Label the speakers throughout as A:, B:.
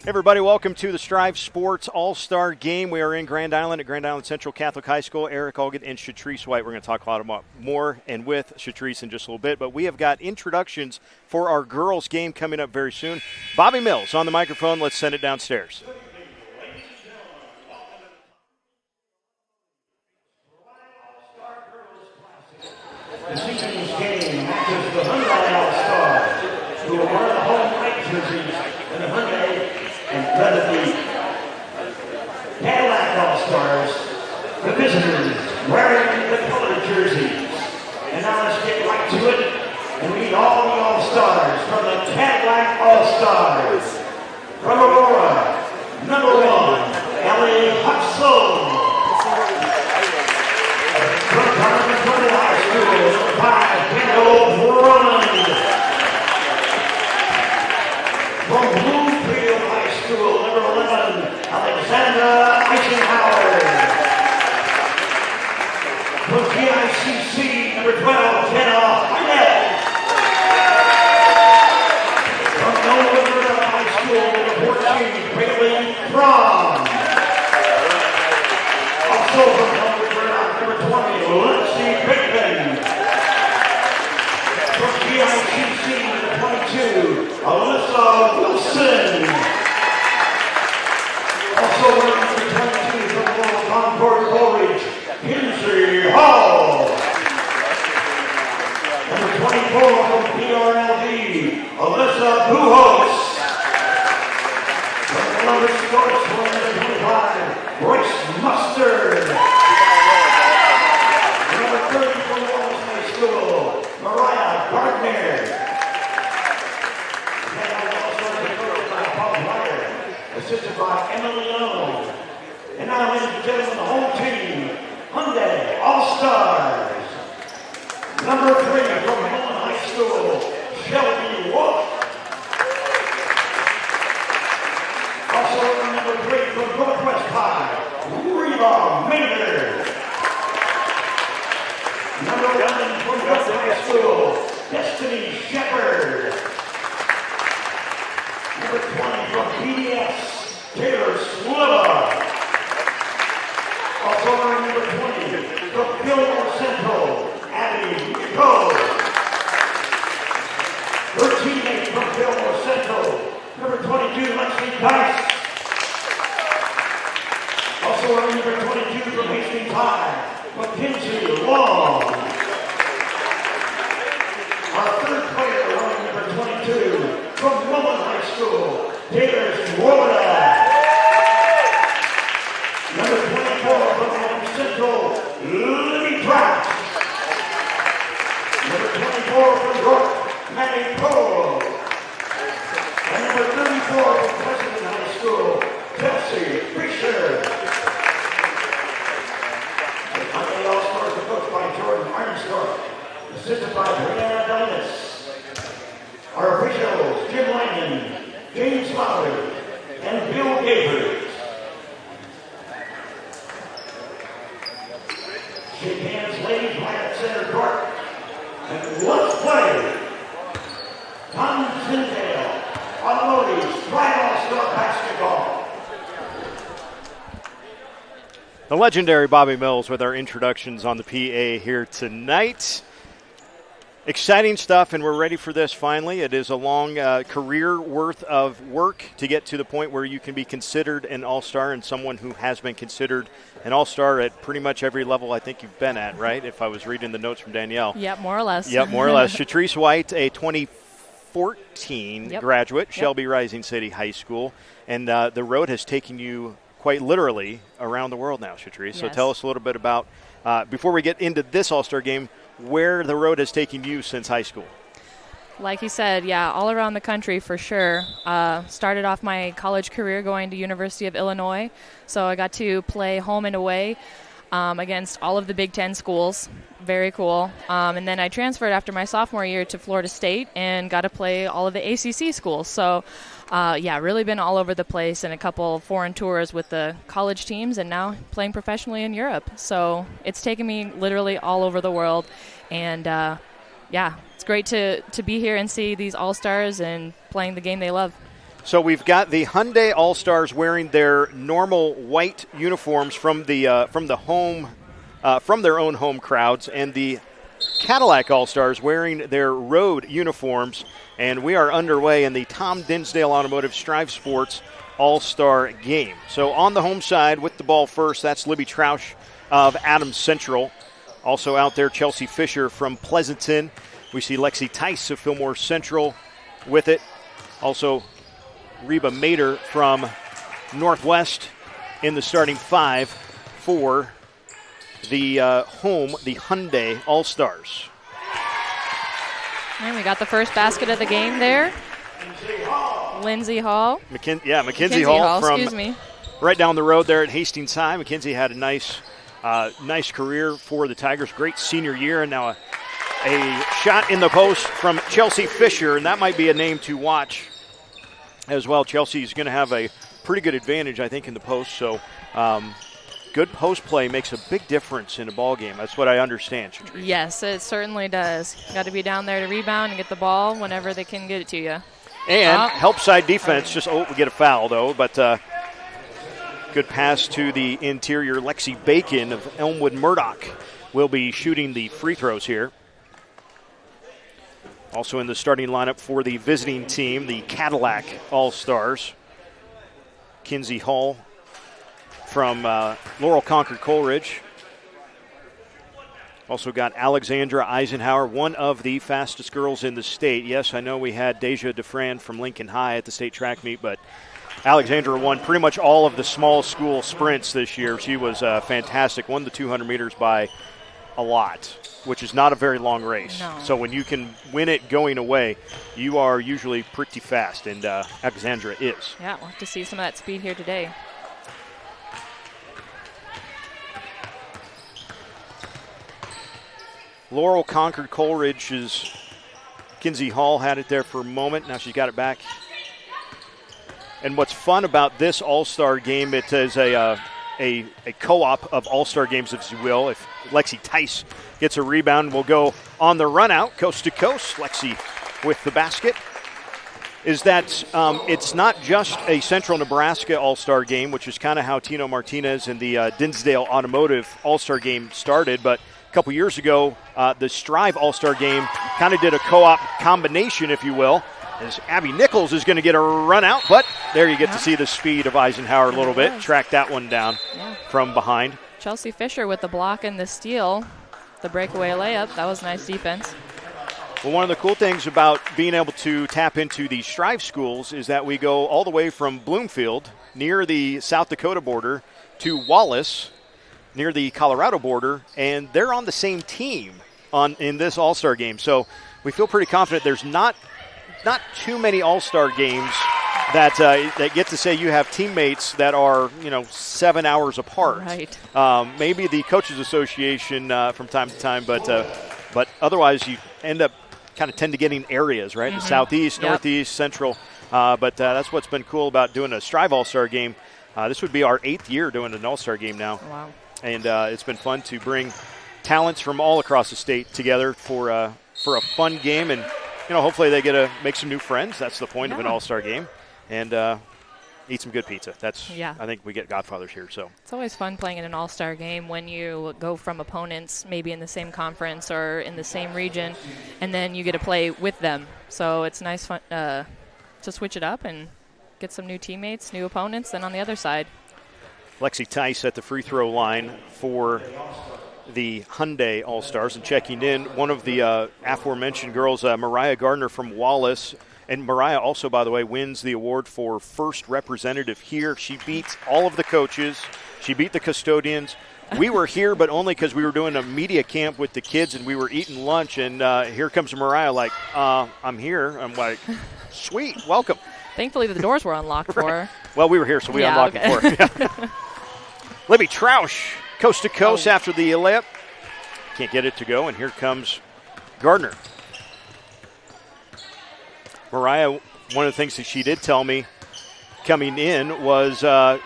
A: Hey everybody, welcome to the Strive Sports All-Star Game. We are in Grand Island at Grand Island Central Catholic High School. Eric Allgett and Shatrice White. We're going to talk a lot about more and with Shatrice in just a little bit, but we have got introductions for our girls' game coming up very soon. Bobby Mills on the microphone. Let's send it downstairs.
B: The season's game matches the Hyundai All-Stars, who will wear the home white jerseys and the Hyundai and the Cadillac All-Stars, the visitors wearing the colored jerseys. And now let's get right to it and meet all the All-Stars from the Cadillac All-Stars. From Aurora, number 1, Ellie Huxell. From Carmen High School, number 5, Kendall Drummond. From Bloomfield High School, number 11, Alexandra Eisenhower. From GICC, number 12, Jenna Hyundai. From Northern High School, number 14, Bailey Fromm. Also from number 20, Lindsay Pittman. From GICC, number 22, Alyssa Wilson. Also wearing number 22 from Lower Concord College, Kinsey Hall. Number 24 from PRLD, Alyssa Pujols. From Columbus Sports, number 25, Royce Mustard. Number 30 from Wallace High School, Mariah Gardner. Assisted by Emily Young. And now, ladies and gentlemen, the home team, Hyundai All-Stars. Number 3 from Mullen High School, Shelby Wolf. Also number 3 from Northwest High, Reba Maynard. Number 11 from West High School, Destiny Shepard. Number 20 from PDS, Taylor Sliva. Also wearing number 20 from Fillmore Central, Abby Nico. Her teammate from Fillmore Central, number 22, Lexi Dice. Also wearing number 22 from Hastings High, Mackenzie Long. Our third player wearing number 22 from Mullen High School, Taylor Swoboda. Number 24 from Adams Central, Libby Trout. Number 24 from York, Maddie Cole. And number 34 from Pleasanton High School, Chelsea Fisher. The Hyundai All-Stars are coached by Jordan Armstrong, assisted by Brianna Donis. Our officials, Jim Langan, James Lowry, and Bill Gavers. Shake hands, ladies, right at center court. And let's play. Tom Tyndale, Automotive's Pride All-Star Basketball.
A: The legendary Bobby Mills with our introductions on the PA here tonight. Exciting stuff, and we're ready for this finally. It is a long career worth of work to get to the point where you can be considered an all-star and someone who has been considered an all-star at pretty much every level I think you've been at, right? If I was reading the notes from Danielle.
C: Yep, more or less.
A: Yep, more or less. Shatrice White, a 2014 graduate, Shelby Rising City High School, and the road has taken you quite literally around the world now, Shatrice.
C: Yes.
A: So tell us a little bit about, before we get into this all-star game, where the road has taken you since high school.
C: Like you said, yeah, all around the country for sure. Started off my college career going to University of Illinois, so I got to play home and away against all of the Big Ten schools. Very cool. And then I transferred after my sophomore year to Florida State and got to play all of the ACC schools. So, yeah, really been all over the place and a couple foreign tours with the college teams and now playing professionally in Europe. So it's taken me literally all over the world. And, yeah, it's great to be here and see these all-stars and playing the game they love.
A: So we've got the Hyundai All-Stars wearing their normal white uniforms from their own home crowds, and the Cadillac All-Stars wearing their road uniforms. And we are underway in the Tom Dinsdale Automotive Strive Sports All-Star Game. So on the home side with the ball first, that's Libby Troush of Adams Central. Also out there, Chelsea Fisher from Pleasanton. We see Lexi Tice of Fillmore Central with it. Also, Reba Mater from Northwest in the starting 5 for the the Hyundai All-Stars.
C: And we got the first basket of the game there. Lindsay Hall.
A: Mackenzie Hall from
C: excuse me.
A: Right down the road there at Hastings High. Mackenzie had a nice career for the Tigers. Great senior year, and now a shot in the post from Chelsea Fisher, and that might be a name to watch as well. Chelsea's going to have a pretty good advantage, I think, in the post. So good post play makes a big difference in a ball game. That's what I understand, Shatrice.
C: Yes, it certainly does. Got to be down there to rebound and get the ball whenever they can get it to you.
A: And help side defense. We get a foul, though. But good pass to the interior. Lexi Bacon of Elmwood Murdoch will be shooting the free throws here. Also in the starting lineup for the visiting team, the Cadillac All-Stars. Kinsey Hall from Laurel Concord Coleridge. Also got Alexandra Eisenhower, one of the fastest girls in the state. Yes, I know we had Deja DeFran from Lincoln High at the state track meet, but Alexandra won pretty much all of the small school sprints this year. She was fantastic, won the 200 meters by a lot, which is not a very long race.
C: No.
A: So when you can win it going away, you are usually pretty fast, and Alexandra is.
C: Yeah, we'll have to see some of that speed here today.
A: Laurel Concord Coleridge's Kinsey Hall had it there for a moment. Now she's got it back. And what's fun about this All-Star game, it is a co-op of All-Star games, if you will. If Lexi Tice gets a rebound, we'll go on the run out, coast to coast. Lexi with the basket. Is that it's not just a Central Nebraska All-Star game, which is kind of how Tino Martinez and the Dinsdale Automotive All-Star game started, but a couple years ago, the Strive All-Star game kind of did a co-op combination, if you will, as Abby Nichols is going to get a run out, but there you get to see the speed of Eisenhower a little bit. Track that one down from behind.
C: Chelsea Fisher with the block and the steal, the breakaway layup. That was nice defense.
A: Well, one of the cool things about being able to tap into the Strive schools is that we go all the way from Bloomfield, near the South Dakota border, to Wallace, near the Colorado border, and they're on the same team in this All-Star game. So we feel pretty confident there's not too many All-Star games that get to say you have teammates that are 7 hours apart.
C: Right.
A: Maybe the Coaches Association from time to time, but otherwise you end up kind of tend to getting areas, right? Mm-hmm. The Southeast, Northeast, Central. But that's what's been cool about doing a Strive All-Star game. This would be our 8th year doing an All-Star game now.
C: Wow.
A: And it's been fun to bring talents from all across the state together for a fun game, and hopefully they get to make some new friends. That's the point of an All-Star game, and eat some good pizza. I think we get Godfathers here. So
C: it's always fun playing in an All-Star game when you go from opponents maybe in the same conference or in the same region, and then you get to play with them. So it's nice fun to switch it up and get some new teammates, new opponents, and on the other side.
A: Lexi Tice at the free throw line for the Hyundai All-Stars, and checking in, one of the aforementioned girls, Mariah Gardner from Wallace. And Mariah also, by the way, wins the award for first representative here. She beats all of the coaches. She beat the custodians. We were here, but only because we were doing a media camp with the kids, and we were eating lunch. And here comes Mariah like, I'm here. I'm like, sweet, welcome.
C: Thankfully, the doors were unlocked for her.
A: Well, we were here, so we unlocked it for her. Libby Troush, coast to coast after the layup. Can't get it to go, and here comes Gardner. Mariah, one of the things that she did tell me coming in was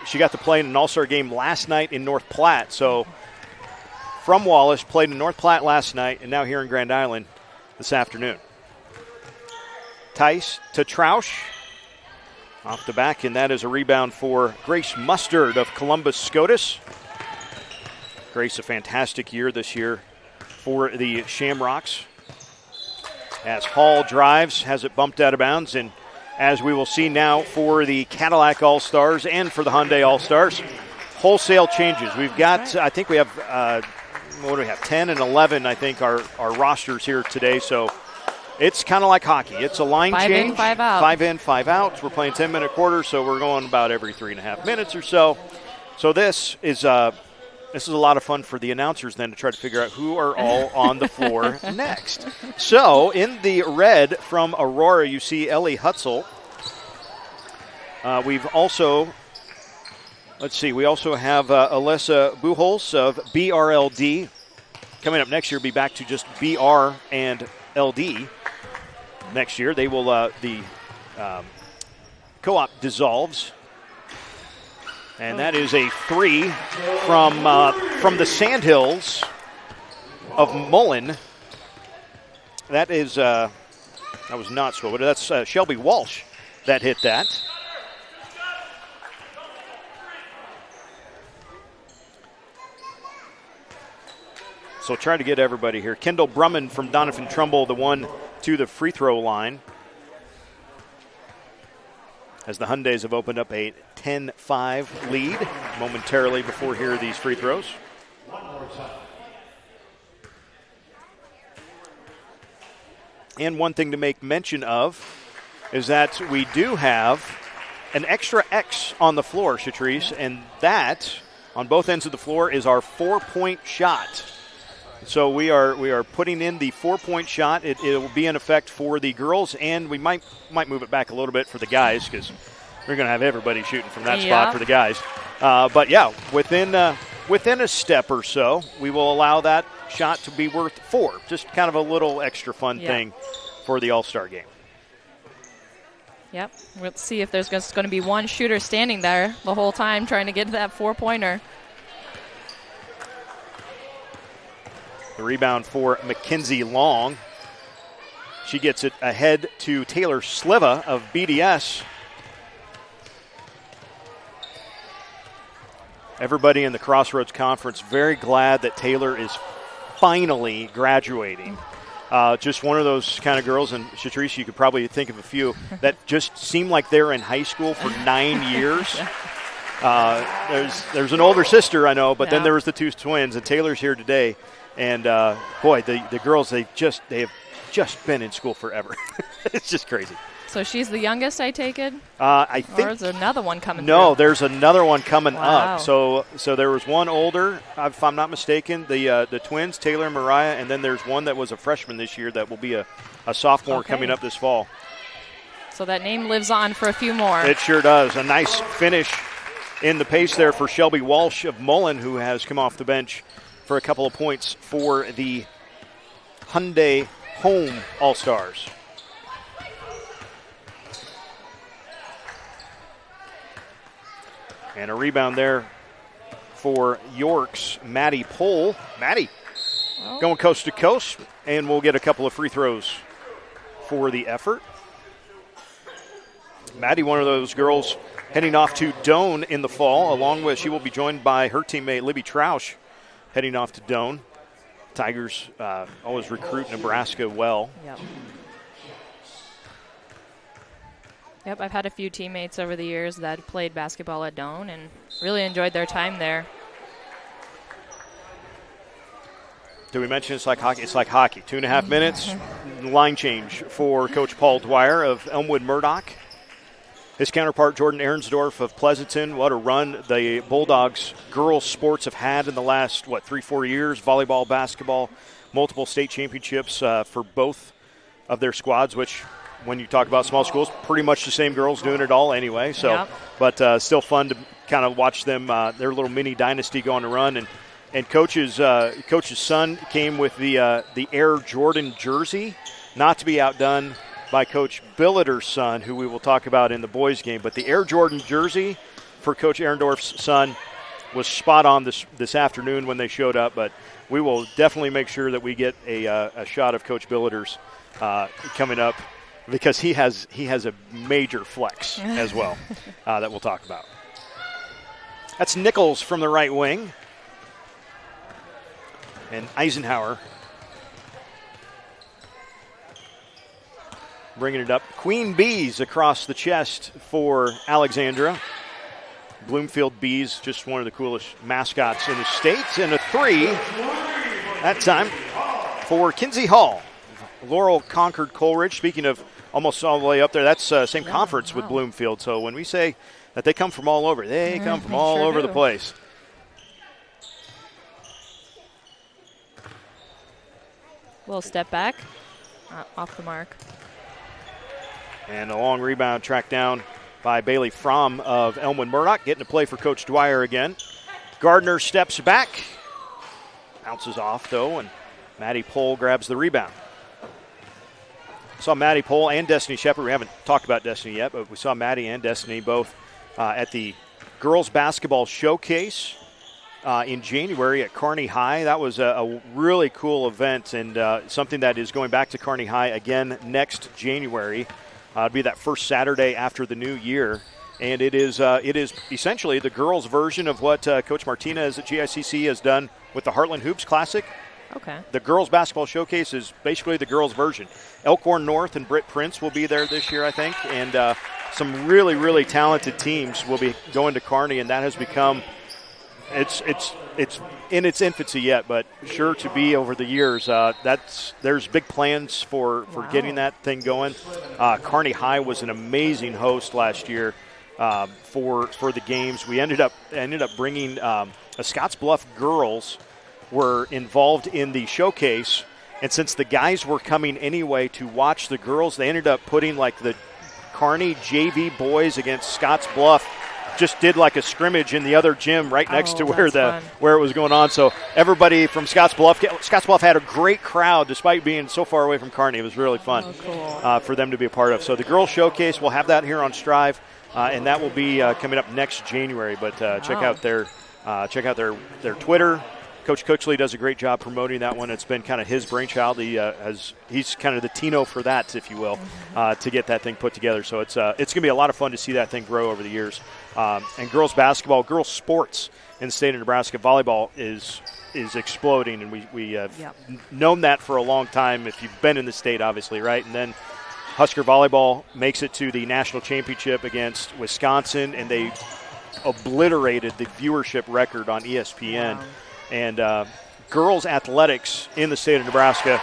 A: she got to play in an All-Star game last night in North Platte. So from Wallace, played in North Platte last night, and now here in Grand Island this afternoon. Tice to Troush. off the back, and that is a rebound for Grace Mustard of Columbus SCOTUS. Grace, a fantastic year this year for the Shamrocks. As Hall drives, has it bumped out of bounds, and as we will see now for the Cadillac All-Stars and for the Hyundai All-Stars, wholesale changes. We've got, I think we have, what do we have, 10 and 11, I think, our rosters here today, so it's kind of like hockey. It's a line change.
C: 5 in, 5 out.
A: 5 in, 5 out. We're playing 10-minute quarters, so we're going about every 3.5 minutes or so. So this is a lot of fun for the announcers then to try to figure out who are all on the floor next. So in the red from Aurora, you see Ellie Hutzel. We've also, we also have Alyssa Buchholz of BRLD. Coming up next year, be back to just BR and LD. Next year, they will, the co-op dissolves. And that is a 3 from the Sandhills of Mullen. That is, that was not Swill, but that's Shelby Walsh that hit that. So try to get everybody here. Kendall Brumman from Donovan Trumbull, the one to the free throw line. As the Hyundais have opened up a 10-5 lead momentarily before here are these free throws. And one thing to make mention of is that we do have an extra X on the floor, Shatrice, and that, on both ends of the floor, is our 4-point shot. So we are putting in the 4-point shot. It will be in effect for the girls, and we might move it back a little bit for the guys because we're going to have everybody shooting from that spot for the guys. But yeah, within a step or so, we will allow that shot to be worth 4. Just kind of a little extra fun thing for the All-Star game.
C: Yep. Let's see if there's just going to be one shooter standing there the whole time trying to get to that 4-pointer.
A: The rebound for Mackenzie Long. She gets it ahead to Taylor Sliva of BDS. Everybody in the Crossroads Conference very glad that Taylor is finally graduating. Just one of those kind of girls, and Shatrice, you could probably think of a few, that just seem like they're in high school for 9 years. There's an older sister, I know, but then there was the 2 twins, and Taylor's here today. And, boy, the girls, they have just been in school forever. It's just crazy.
C: So she's the youngest, I take it?
A: I think.
C: Or is there another one coming
A: No,
C: through?
A: there's another one coming
C: Wow.
A: up. So there was one older, if I'm not mistaken, the twins, Taylor and Mariah, and then there's one that was a freshman this year that will be a sophomore coming up this fall.
C: So that name lives on for a few more.
A: It sure does. A nice finish in the pace there for Shelby Walsh of Mullen, who has come off the bench for a couple of points for the Hyundai Home All-Stars. And a rebound there for York's Maddie Pohl. Maddie going coast to coast, and we'll get a couple of free throws for the effort. Maddie, one of those girls heading off to Doane in the fall, along with, she will be joined by her teammate Libby Troush heading off to Doane. Tigers always recruit Nebraska well.
C: Yep, I've had a few teammates over the years that played basketball at Doane and really enjoyed their time there.
A: Did we mention it's like hockey? It's like hockey. 2.5 minutes, line change for Coach Paul Dwyer of Elmwood Murdoch. His counterpart, Jordan Ahrensdorf of Pleasanton. What a run the Bulldogs girls sports have had in the last, 3-4 years. Volleyball, basketball, multiple state championships for both of their squads, which when you talk about small schools, pretty much the same girls doing it all anyway. So, but still fun to kind of watch them, their little mini dynasty go on a run. And Coach's son came with the Air Jordan jersey, not to be outdone by Coach Billiter's son, who we will talk about in the boys' game. But the Air Jordan jersey for Coach Ahrendorf's son was spot on this afternoon when they showed up. But we will definitely make sure that we get a shot of Coach Billiter's coming up because he has a major flex as well that we'll talk about. That's Nichols from the right wing. And Eisenhower bringing it up. Queen Bees across the chest for Alexandra. Bloomfield Bees, just one of the coolest mascots in the state. And a 3 that time for Kinsey Hall. Laurel conquered Coleridge. Speaking of almost all the way up there, that's same conference with Bloomfield. So when we say that they come from all over, they come from all over the place.
C: Little step back, off the mark.
A: And a long rebound tracked down by Bailey Fromm of Elmwood Murdoch, getting to play for Coach Dwyer again. Gardner steps back, bounces off though, and Maddie Pohl grabs the rebound. Saw Maddie Pohl and Destiny Shepard. We haven't talked about Destiny yet, but we saw Maddie and Destiny both at the girls basketball showcase in January at Kearney High. That was a really cool event, and something that is going back to Kearney High again next January. It'll be that first Saturday after the new year, and it is essentially the girls' version of what Coach Martinez at GICC has done with the Heartland Hoops Classic.
C: Okay.
A: The girls' basketball showcase is basically the girls' version. Elkhorn North and Britt Prince will be there this year, I think, and some really, really talented teams will be going to Kearney, and that has become it's in its infancy yet, but sure to be over the years. There's big plans for getting that thing going. Kearney High was an amazing host last year for the games. We ended up bringing the Scottsbluff girls were involved in the showcase, and since the guys were coming anyway to watch the girls, they ended up putting like the Kearney JV boys against Scottsbluff. Just did like a scrimmage in the other gym right next to where it was going on. So everybody from Scottsbluff had a great crowd despite being so far away from Kearney. It was really fun for them to be a part of. So the girls showcase, we'll have that here on Strive, and that will be coming up next January. But check out their Twitter. Coach Cooksley does a great job promoting that one. It's been kind of his brainchild. He's kind of the Tino for that, if you will, to get that thing put together. So it's going to be a lot of fun to see that thing grow over the years. And girls basketball, girls sports in the state of Nebraska, volleyball is exploding, and we have known that for a long time. If you've been in the state, obviously, right? And then Husker volleyball makes it to the national championship against Wisconsin, and they obliterated the viewership record on ESPN. Wow. And girls athletics in the state of Nebraska,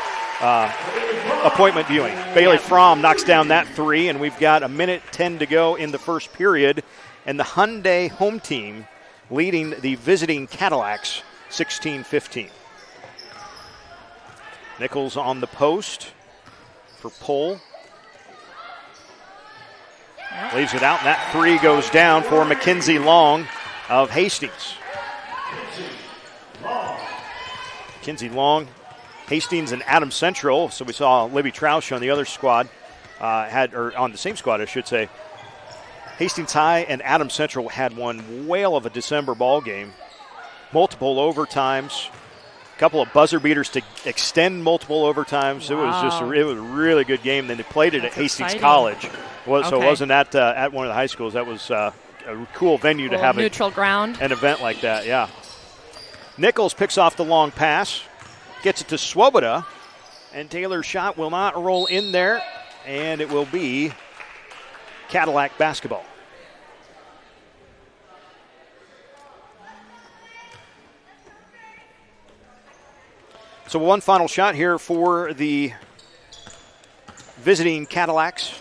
A: appointment viewing. Bailey Fromm knocks down that 3, and we've got 1:10 to go in the first period. And the Hyundai home team leading the visiting Cadillacs 16-15. Nichols on the post for Pohl. Leaves it out, and that 3 goes down for Mackenzie Long of Hastings. Mackenzie Long, Hastings, and Adams Central. So we saw Libby Troush on the other squad, on the same squad, I should say. Hastings High and Adams Central had one whale of a December ball game. Multiple overtimes, a couple of buzzer beaters to extend multiple overtimes. Wow. It was a really good game. Then they played it at Hastings College. So it wasn't at one of the high schools. That was a cool venue to have
C: neutral ground.
A: An event like that, yeah. Nichols picks off the long pass, gets it to Swoboda, and Taylor's shot will not roll in there, and it will be Cadillac basketball. So one final shot here for the visiting Cadillacs.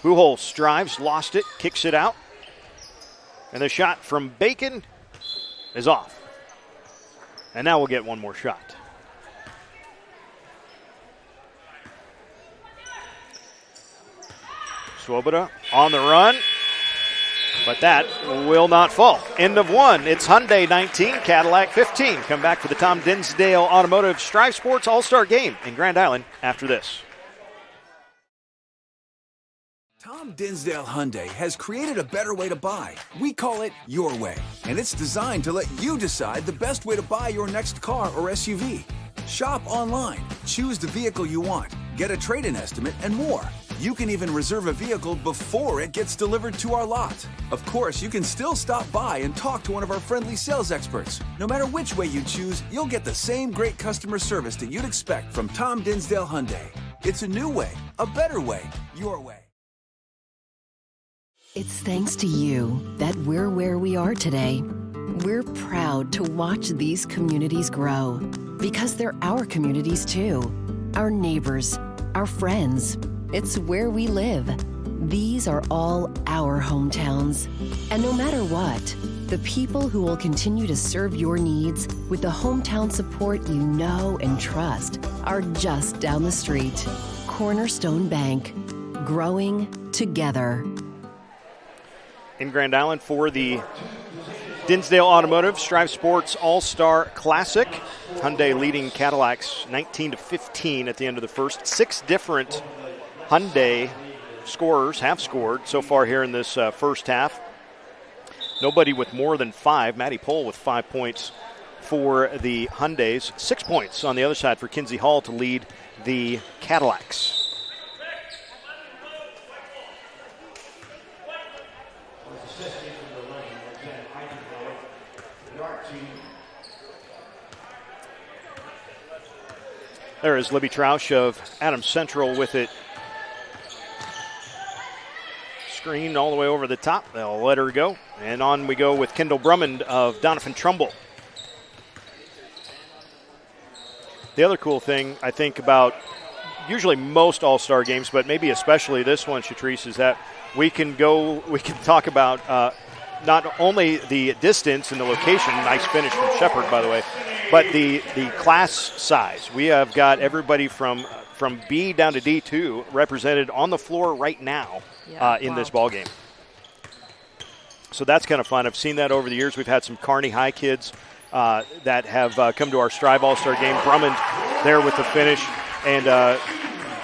A: Buchholz drives, lost it, kicks it out. And the shot from Bacon is off. And now we'll get one more shot. Swoboda on the run, but that will not fall. End of 1. It's Hyundai 19, Cadillac 15. Come back for the Tom Dinsdale Automotive Strive Sports All-Star Game in Grand Island after this.
D: Tom Dinsdale Hyundai has created a better way to buy. We call it Your Way, and it's designed to let you decide the best way to buy your next car or SUV. Shop online, choose the vehicle you want, get a trade-in estimate, and more. You can even reserve a vehicle before it gets delivered to our lot. Of course, you can still stop by and talk to one of our friendly sales experts. No matter which way you choose, you'll get the same great customer service that you'd expect from Tom Dinsdale Hyundai. It's a new way, a better way, your way.
E: It's thanks to you that we're where we are today. We're proud to watch these communities grow because they're our communities too. Our neighbors, our friends. It's where we live. These are all our hometowns. And no matter what, the people who will continue to serve your needs with the hometown support you know and trust are just down the street. Cornerstone Bank. Growing together.
A: In Grand Island for the Dinsdale Automotive Strive Sports All-Star Classic. Hyundai leading Cadillacs 19-15 at the end of the first. 6 different Hyundai scorers have scored so far here in this first half. Nobody with more than 5. Matty Pohl with 5 points for the Hyundais. 6 points on the other side for Kinsey Hall to lead the Cadillacs. There is Libby Troush of Adams Central with it. Screened all the way over the top. They'll let her go. And on we go with Kendall Brummond of Donovan Trumbull. The other cool thing I think about usually most All-Star games, but maybe especially this one, Shatrice, is that we can talk about not only the distance and the location, nice finish from Shepard, by the way, but the class size. We have got everybody from B down to D2 represented on the floor right now in this ball game. So that's kind of fun. I've seen that over the years. We've had some Kearney High kids that have come to our Strive All-Star game. Drummond there with the finish. And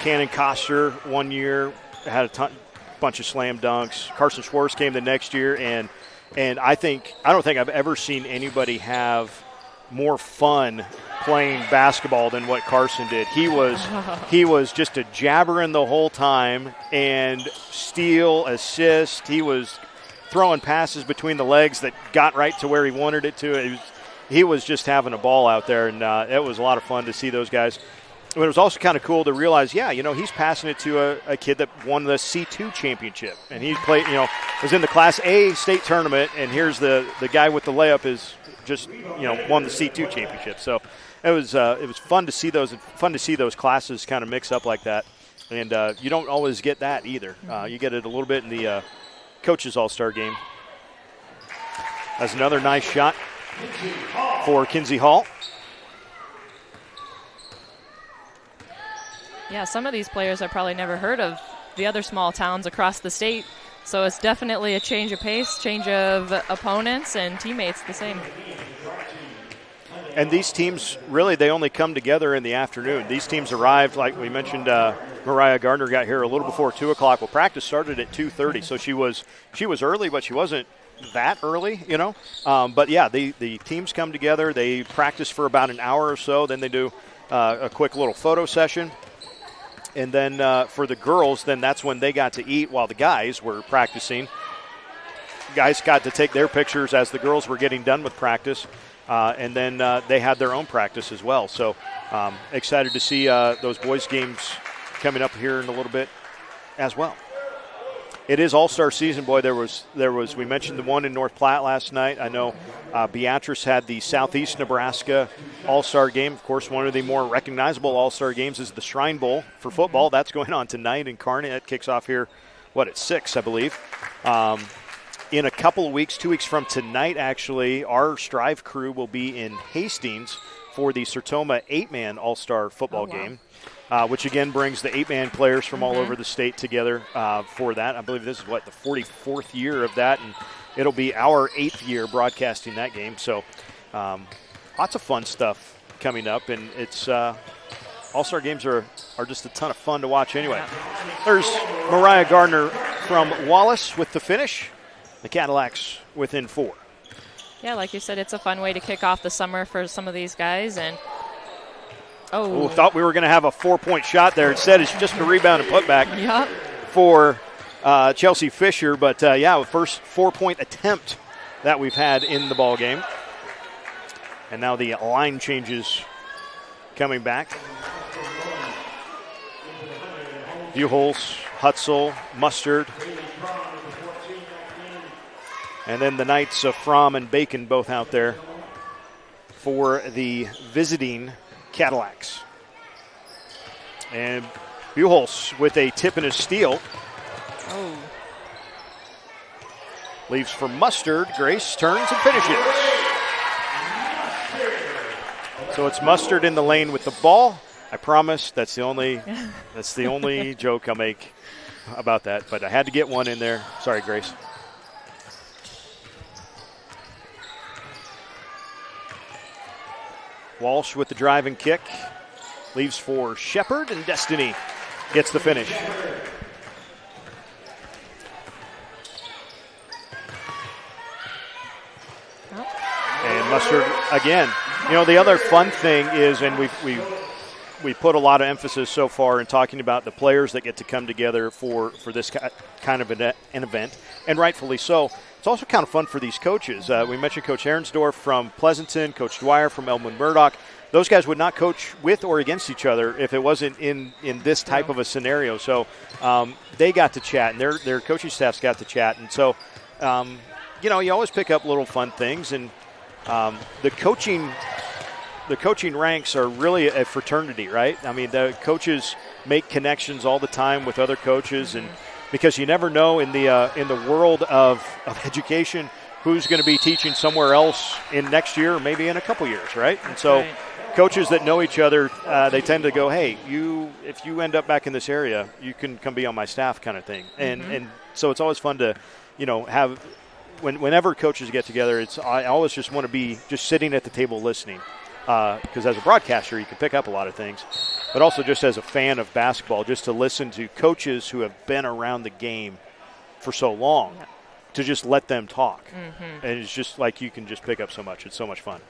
A: Cannon Koster 1 year had a bunch of slam dunks. Carson Schwartz came the next year. And I don't think I've ever seen anybody have more fun playing basketball than what Carson did. He was just a jabbering the whole time, and steal, assist. He was throwing passes between the legs that got right to where he wanted it to. He was just having a ball out there, and it was a lot of fun to see those guys. But it was also kind of cool to realize, he's passing it to a kid that won the C2 championship. And he played, was in the Class A state tournament, and here's the guy with the layup is just, won the C2 championship. So it was fun to see those classes kind of mix up like that. And you don't always get that either. You get it a little bit in the Coaches All-Star game. That's another nice shot for Kinsey Hall.
C: Yeah, some of these players I've probably never heard of the other small towns across the state. So it's definitely a change of pace, change of opponents, and teammates the same.
A: And these teams, really, they only come together in the afternoon. These teams arrived, like we mentioned, Mariah Gardner got here a little before 2 o'clock. Well, practice started at 2:30, so she was early, but she wasn't that early, But, yeah, the teams come together. They practice for about an hour or so. Then they do a quick little photo session. And then for the girls, then that's when they got to eat while the guys were practicing. Guys got to take their pictures as the girls were getting done with practice. And then they had their own practice as well. So excited to see those boys' games coming up here in a little bit as well. It is All-Star season, boy. There was. We mentioned the one in North Platte last night. I know Beatrice had the Southeast Nebraska All-Star game. Of course, one of the more recognizable All-Star games is the Shrine Bowl for football. That's going on tonight in Kearney. That kicks off here, at 6, I believe. In a couple of weeks, 2 weeks from tonight, actually, our Strive crew will be in Hastings for the Sertoma 8-man All-Star football game. Which, again, brings the 8-man players from all over the state together for that. I believe this is, the 44th year of that, and it'll be our 8th year broadcasting that game. So lots of fun stuff coming up, and it's All-Star games are just a ton of fun to watch anyway. There's Mariah Gardner from Wallace with the finish. The Cadillacs within 4.
C: Yeah, like you said, it's a fun way to kick off the summer for some of these guys, and Oh.
A: Thought we were going to have a 4-point shot there. Instead, it's just a rebound and putback
C: Yep.
A: for Chelsea Fisher. But, the first 4-point attempt that we've had in the ball game. And now the line changes coming back. Buchholz, Hutzel, Mustard. And then the Knights of Fromm and Bacon both out there for the visiting Cadillacs. And Buchholz with a tip and a steal.
C: Oh.
A: Leaves for Mustard. Grace turns and finishes. So it's Mustard in the lane with the ball. I promise that's the only joke I'll make about that. But I had to get one in there. Sorry, Grace. Walsh with the drive and kick. Leaves for Shepard, and Destiny gets the finish. And Mustard again. The other fun thing is, and we put a lot of emphasis so far in talking about the players that get to come together for this kind of an event, and rightfully so. It's also kind of fun for these coaches. We mentioned Coach Herensdorf from Pleasanton, Coach Dwyer from Elmwood Murdoch. Those guys would not coach with or against each other if it wasn't in this type of a scenario. So they got to chat, and their coaching staffs got to chat. And so, you always pick up little fun things. And the coaching ranks are really a fraternity, right? I mean, the coaches make connections all the time with other coaches, and because you never know in the world of education who's going to be teaching somewhere else in next year or maybe in a couple years, right? And so coaches that know each other, they tend to go, hey, if you end up back in this area, you can come be on my staff kind of thing. And so it's always fun to, have whenever coaches get together, I always just want to be just sitting at the table listening. Because as a broadcaster, you can pick up a lot of things. But also just as a fan of basketball, just to listen to coaches who have been around the game for so long, to just let them talk. And it's just like you can just pick up so much. It's so much fun.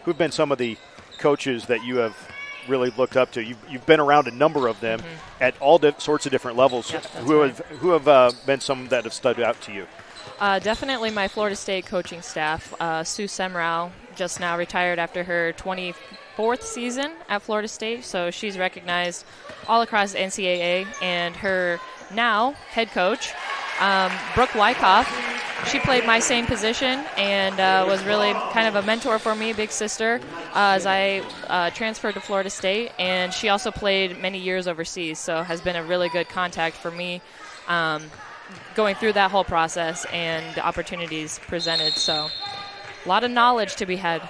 A: Who've been some of the coaches that you have really looked up to? You've been around a number of them at all sorts of different levels.
C: Yep,
A: who have been some that have stood out to you?
C: Definitely my Florida State coaching staff. Sue Semrau just now retired after her 24th season at Florida State, so she's recognized all across NCAA. And her now head coach, Brooke Wyckoff, she played my same position and was really kind of a mentor for me, big sister, as I transferred to Florida State. And she also played many years overseas, so has been a really good contact for me going through that whole process and the opportunities presented. So a lot of knowledge to be had.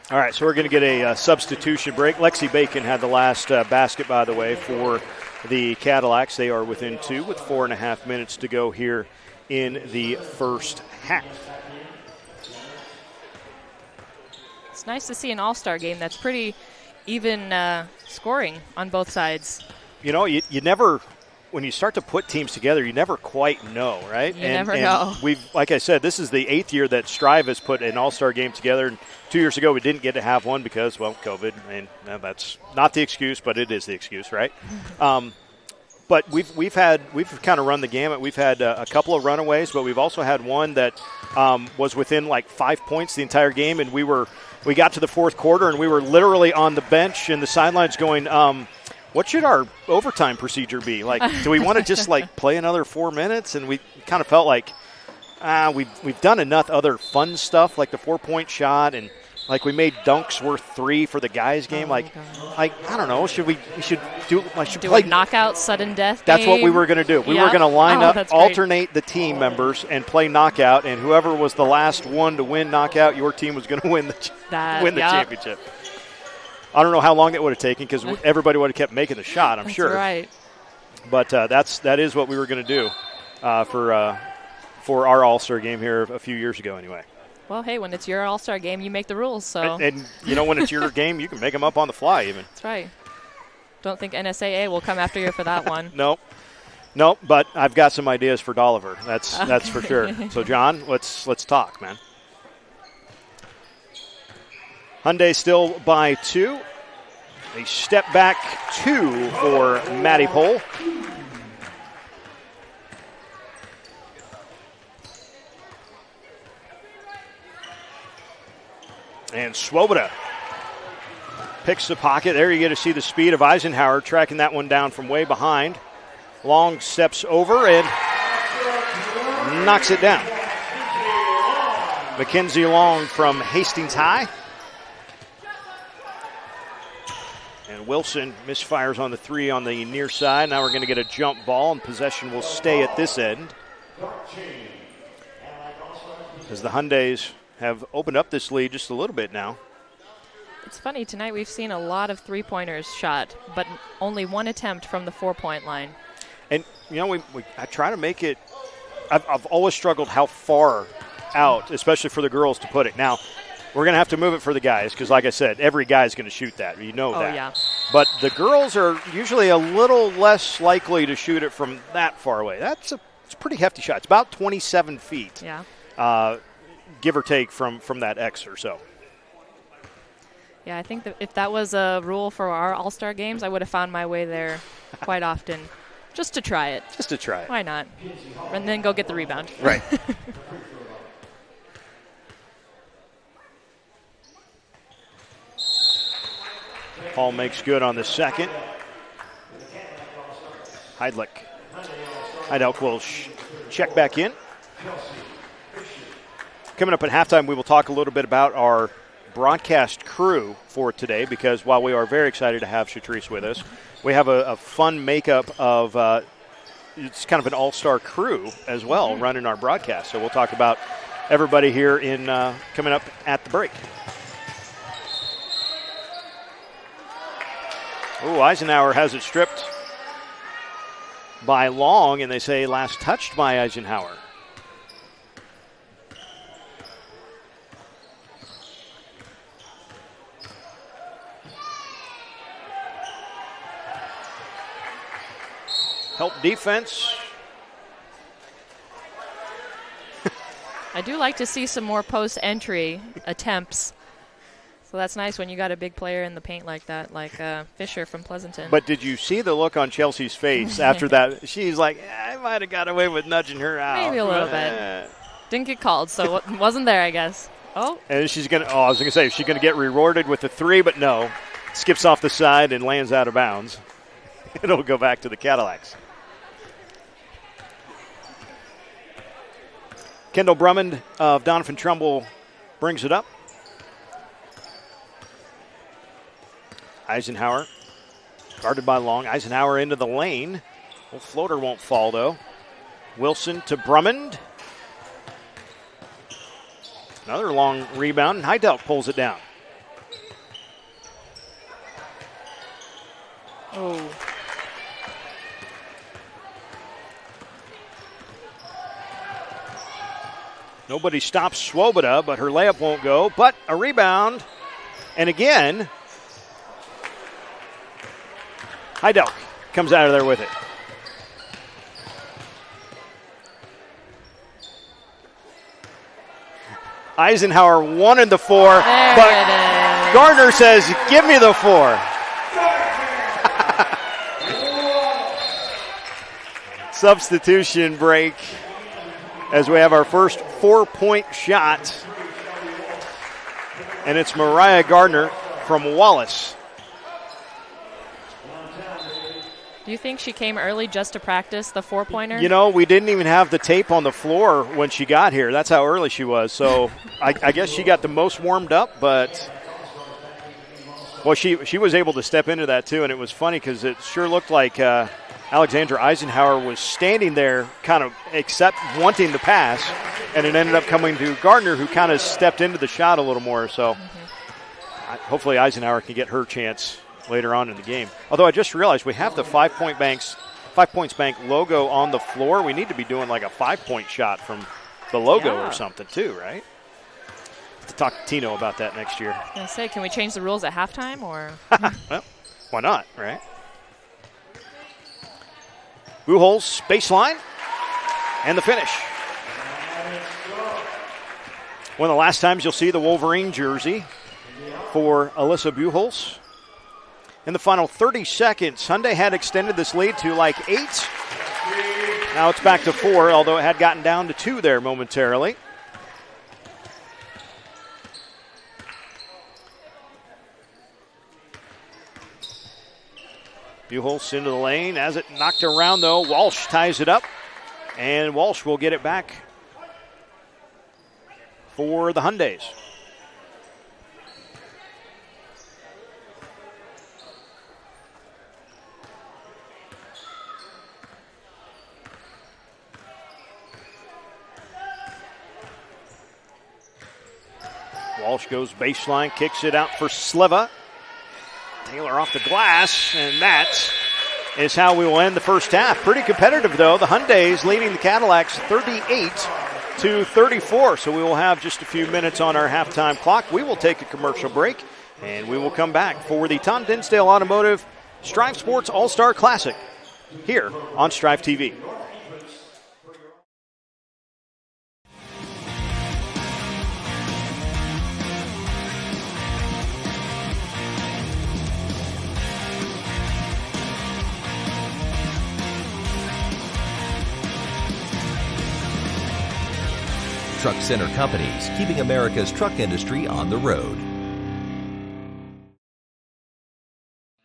A: All right, so we're going to get a substitution break. Lexi Bacon had the last basket, by the way, for the Cadillacs. They are within 2 with 4.5 minutes to go here in the first half.
C: It's nice to see an all-star game that's pretty even scoring on both sides.
A: You never – when you start to put teams together, you never quite know, right?
C: You never know.
A: We've, like I said, this is the 8th year that Strive has put an all-star game together. And 2 years ago, we didn't get to have one because, well, COVID. And that's not the excuse, but it is the excuse, right? But we've kind of run the gamut. We've had a couple of runaways, but we've also had one that was within like 5 points the entire game. And we got to the fourth quarter, and we were literally on the bench and the sidelines going, what should our overtime procedure be? Like, do we want to just, play another 4 minutes? And we kind of felt like we've done enough other fun stuff, like the 4-point shot, and, we made dunks worth 3 for the guys' game. I don't know. Should do
C: a knockout sudden death
A: That's
C: game?
A: what we were going to do. We were going to line up, alternate the team members, and play knockout, and whoever was the last one to win knockout, your team was going to win the championship. I don't know how long it would have taken because everybody would have kept making the shot, I'm sure.
C: Right.
A: But that is what we were going to do for our All-Star game here a few years ago anyway.
C: Well, hey, when it's your All-Star game, you make the rules. So.
A: And when it's your game, you can make them up on the fly even.
C: That's right. Don't think NSAA will come after you for that one.
A: Nope, but I've got some ideas for Dolliver. That's for sure. So, John, let's talk, man. Hyundai still by 2. A step back 2 for Maddie Pohl. And Swoboda picks the pocket. There you get to see the speed of Eisenhower tracking that one down from way behind. Long steps over and knocks it down. Mackenzie Long from Hastings High. And Wilson misfires on the 3 on the near side. Now we're going to get a jump ball, and possession will stay at this end, as the Hyundais have opened up this lead just a little bit now.
C: It's funny, tonight we've seen a lot of three-pointers shot, but only one attempt from the 4-point line.
A: And, you know, I try to make it – I've always struggled how far out, especially for the girls, to put it. Now, we're going to have to move it for the guys because, like I said, every guy is going to shoot that. You know that.
C: Oh, yeah.
A: But the girls are usually a little less likely to shoot it from that far away. It's a pretty hefty shot. It's about 27 feet.
C: Yeah.
A: Give or take from that X or so.
C: Yeah, I think that if that was a rule for our All-Star games, I would have found my way there quite often. Just to try it.
A: Just to try it.
C: Why not? And then go get the rebound.
A: Right. Paul makes good on the second. Heidelk will check back in. Coming up at halftime, we will talk a little bit about our broadcast crew for today, because while we are very excited to have Shatrice with us, we have a fun makeup of it's kind of an all-star crew as well running our broadcast. So we'll talk about everybody here in coming up at the break. Oh, Eisenhower has it stripped by Long, and they say last touched by Eisenhower. Help defense.
C: I do like to see some more post-entry attempts. So that's nice when you got a big player in the paint like that, like Fisher from Pleasanton.
A: But did you see the look on Chelsea's face after that? She's like, I might have got away with nudging her out.
C: Maybe a little bit. Didn't get called, so wasn't there, I guess. Oh.
A: And she's going to, I was going to say, is she going to get rewarded with the 3? But no. Skips off the side and lands out of bounds. It'll go back to the Cadillacs. Kendall Drummond of Donovan Trumbull brings it up. Eisenhower guarded by Long. Eisenhower into the lane. Well, floater won't fall, though. Wilson to Drummond. Another long rebound, and Heidelk pulls it down.
C: Oh.
A: Nobody stops Swoboda, but her layup won't go. But a rebound. And again, Heidelk comes out of there with it. Eisenhower wanted the 4, but Gardner says, give me the 4. Substitution break as we have our first 4-point shot. And it's Mariah Gardner from Wallace.
C: Do you think she came early just to practice the 4-pointer?
A: You know, we didn't even have the tape on the floor when she got here. That's how early she was. So I guess she got the most warmed up, but well, she was able to step into that too. And it was funny because it sure looked like Alexandra Eisenhower was standing there kind of wanting the pass, and it ended up coming to Gardner, who kind of stepped into the shot a little more. So hopefully Eisenhower can get her chance later on in the game. Although I just realized we have the 5 Points Bank logo on the floor. We need to be doing like a 5-point shot from the logo or something too, right? To talk to Tino about that next year.
C: I was going to say, can we change the rules at halftime or?
A: Well, why not, right? Buchholz baseline and the finish. One of the last times you'll see the Wolverine jersey for Alyssa Buchholz. In the final 30 seconds, Hyundai had extended this lead to like 8. Now it's back to 4, although it had gotten down to 2 there momentarily. Buchholz into the lane. As it knocked around, though, Walsh ties it up. And Walsh will get it back for the Hyundais. Walsh goes baseline, kicks it out for Sleva. Taylor off the glass, and that is how we will end the first half. Pretty competitive, though. The Hyundais leading the Cadillacs 38-34. So we will have just a few minutes on our halftime clock. We will take a commercial break, and we will come back for the Tom Dinsdale Automotive Strive Sports All-Star Classic here on Strive TV.
F: Truck Center Companies, keeping America's truck industry on the road.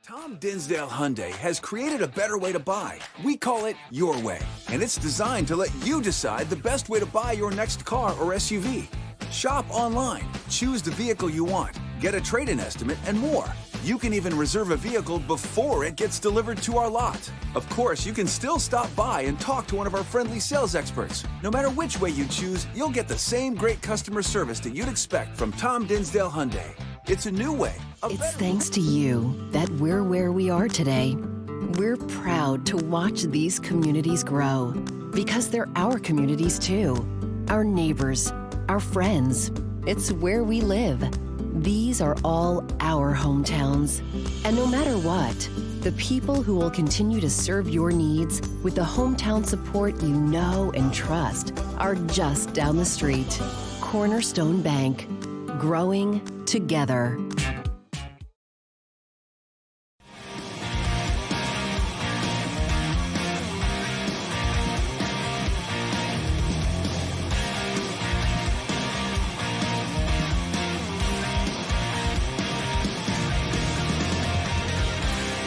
D: Tom Dinsdale Hyundai has created a better way to buy. We call it Your Way, and it's designed to let you decide the best way to buy your next car or SUV. Shop online, choose the vehicle you want, get a trade-in estimate, and more. You can even reserve a vehicle before it gets delivered to our lot. Of course, you can still stop by and talk to one of our friendly sales experts. No matter which way you choose, you'll get the same great customer service that you'd expect from Tom Dinsdale Hyundai. It's a new way.
E: It's thanks to you that we're where we are today. We're proud to watch these communities grow because they're our communities too. Our neighbors, our friends. It's where we live. These are all our hometowns. And no matter what, the people who will continue to serve your needs with the hometown support you know and trust are just down the street. Cornerstone Bank. Growing together.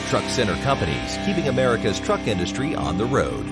F: Truck Center Companies, keeping America's truck industry on the road.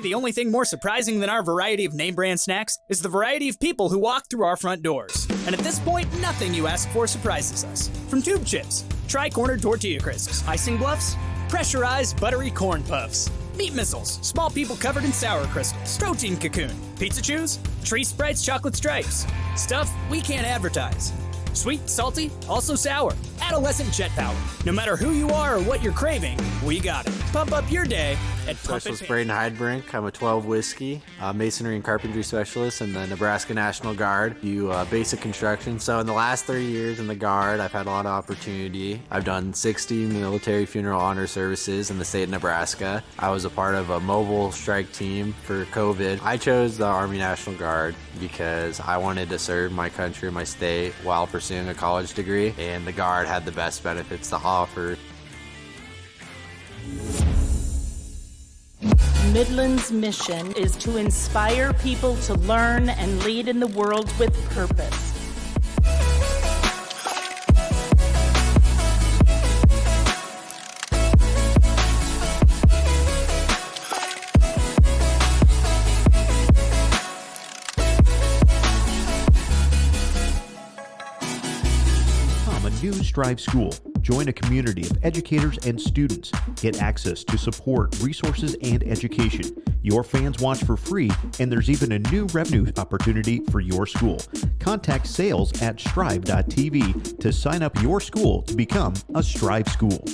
G: The only thing more surprising than our variety of name brand snacks is the variety of people who walk through our front doors. And at this point, nothing you ask for surprises us. From tube chips, tri-cornered tortilla crisps, icing bluffs, pressurized buttery corn puffs, meat missiles, small people covered in sour crystals, protein cocoon, pizza chews, tree sprites, chocolate stripes, stuff we can't advertise. Sweet, salty, also sour. Adolescent jet power. No matter who you are or what you're craving, we got it. Pump up your day at
H: Specialist Braden Heidbrink. I'm a 12 whiskey, masonry and carpentry specialist in the Nebraska National Guard. Do basic construction. So in the last 30 years in the Guard, I've had a lot of opportunity. I've done 60 military funeral honor services in the state of Nebraska. I was a part of a mobile strike team for COVID. I chose the Army National Guard because I wanted to serve my country, my state, while pursuing a college degree, and the Guard had the best benefits to offer.
I: Midland's mission is to inspire people to learn and lead in the world with purpose.
J: Strive School. Join a community of educators and students. Get access to support, resources, and education. Your fans watch for free, and there's even a new revenue opportunity for your school. Contact sales at strive.tv to sign up your school to become a Strive School.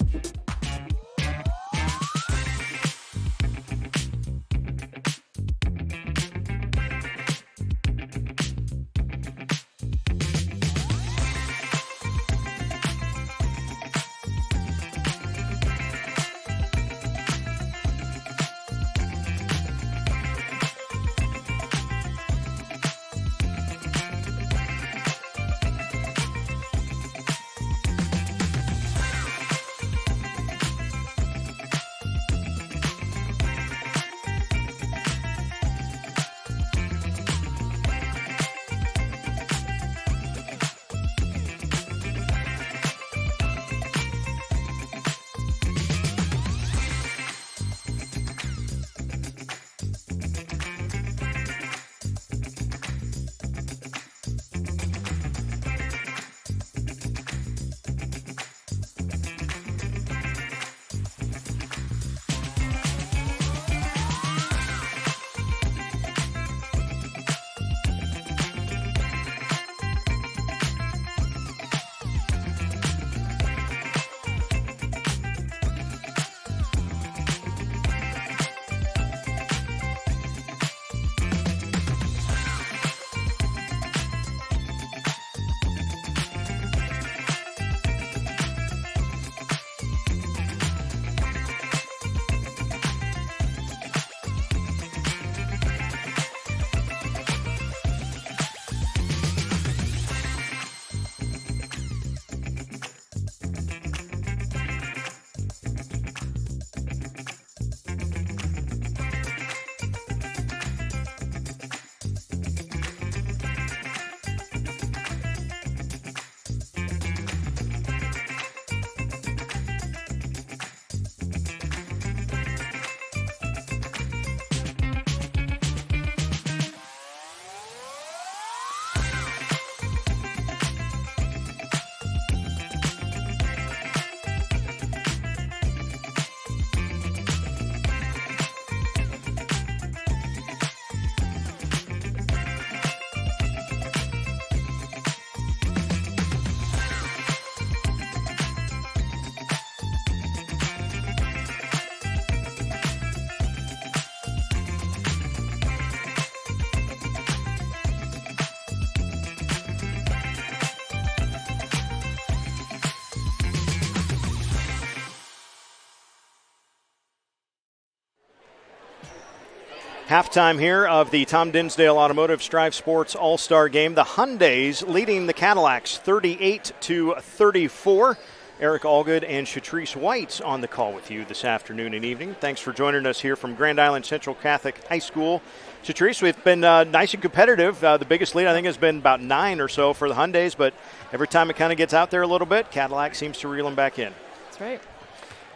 A: Halftime here of the Tom Dinsdale Automotive Strive Sports All-Star Game. The Hyundais leading the Cadillacs 38-34. Eric Allgood and Shatrice White on the call with you this afternoon and evening. Thanks for joining us here from Grand Island Central Catholic High School. Shatrice, we've been nice and competitive. The biggest lead, I think, has been about 9 or so for the Hyundais, but every time it kind of gets out there a little bit, Cadillac seems to reel them back in.
C: That's right.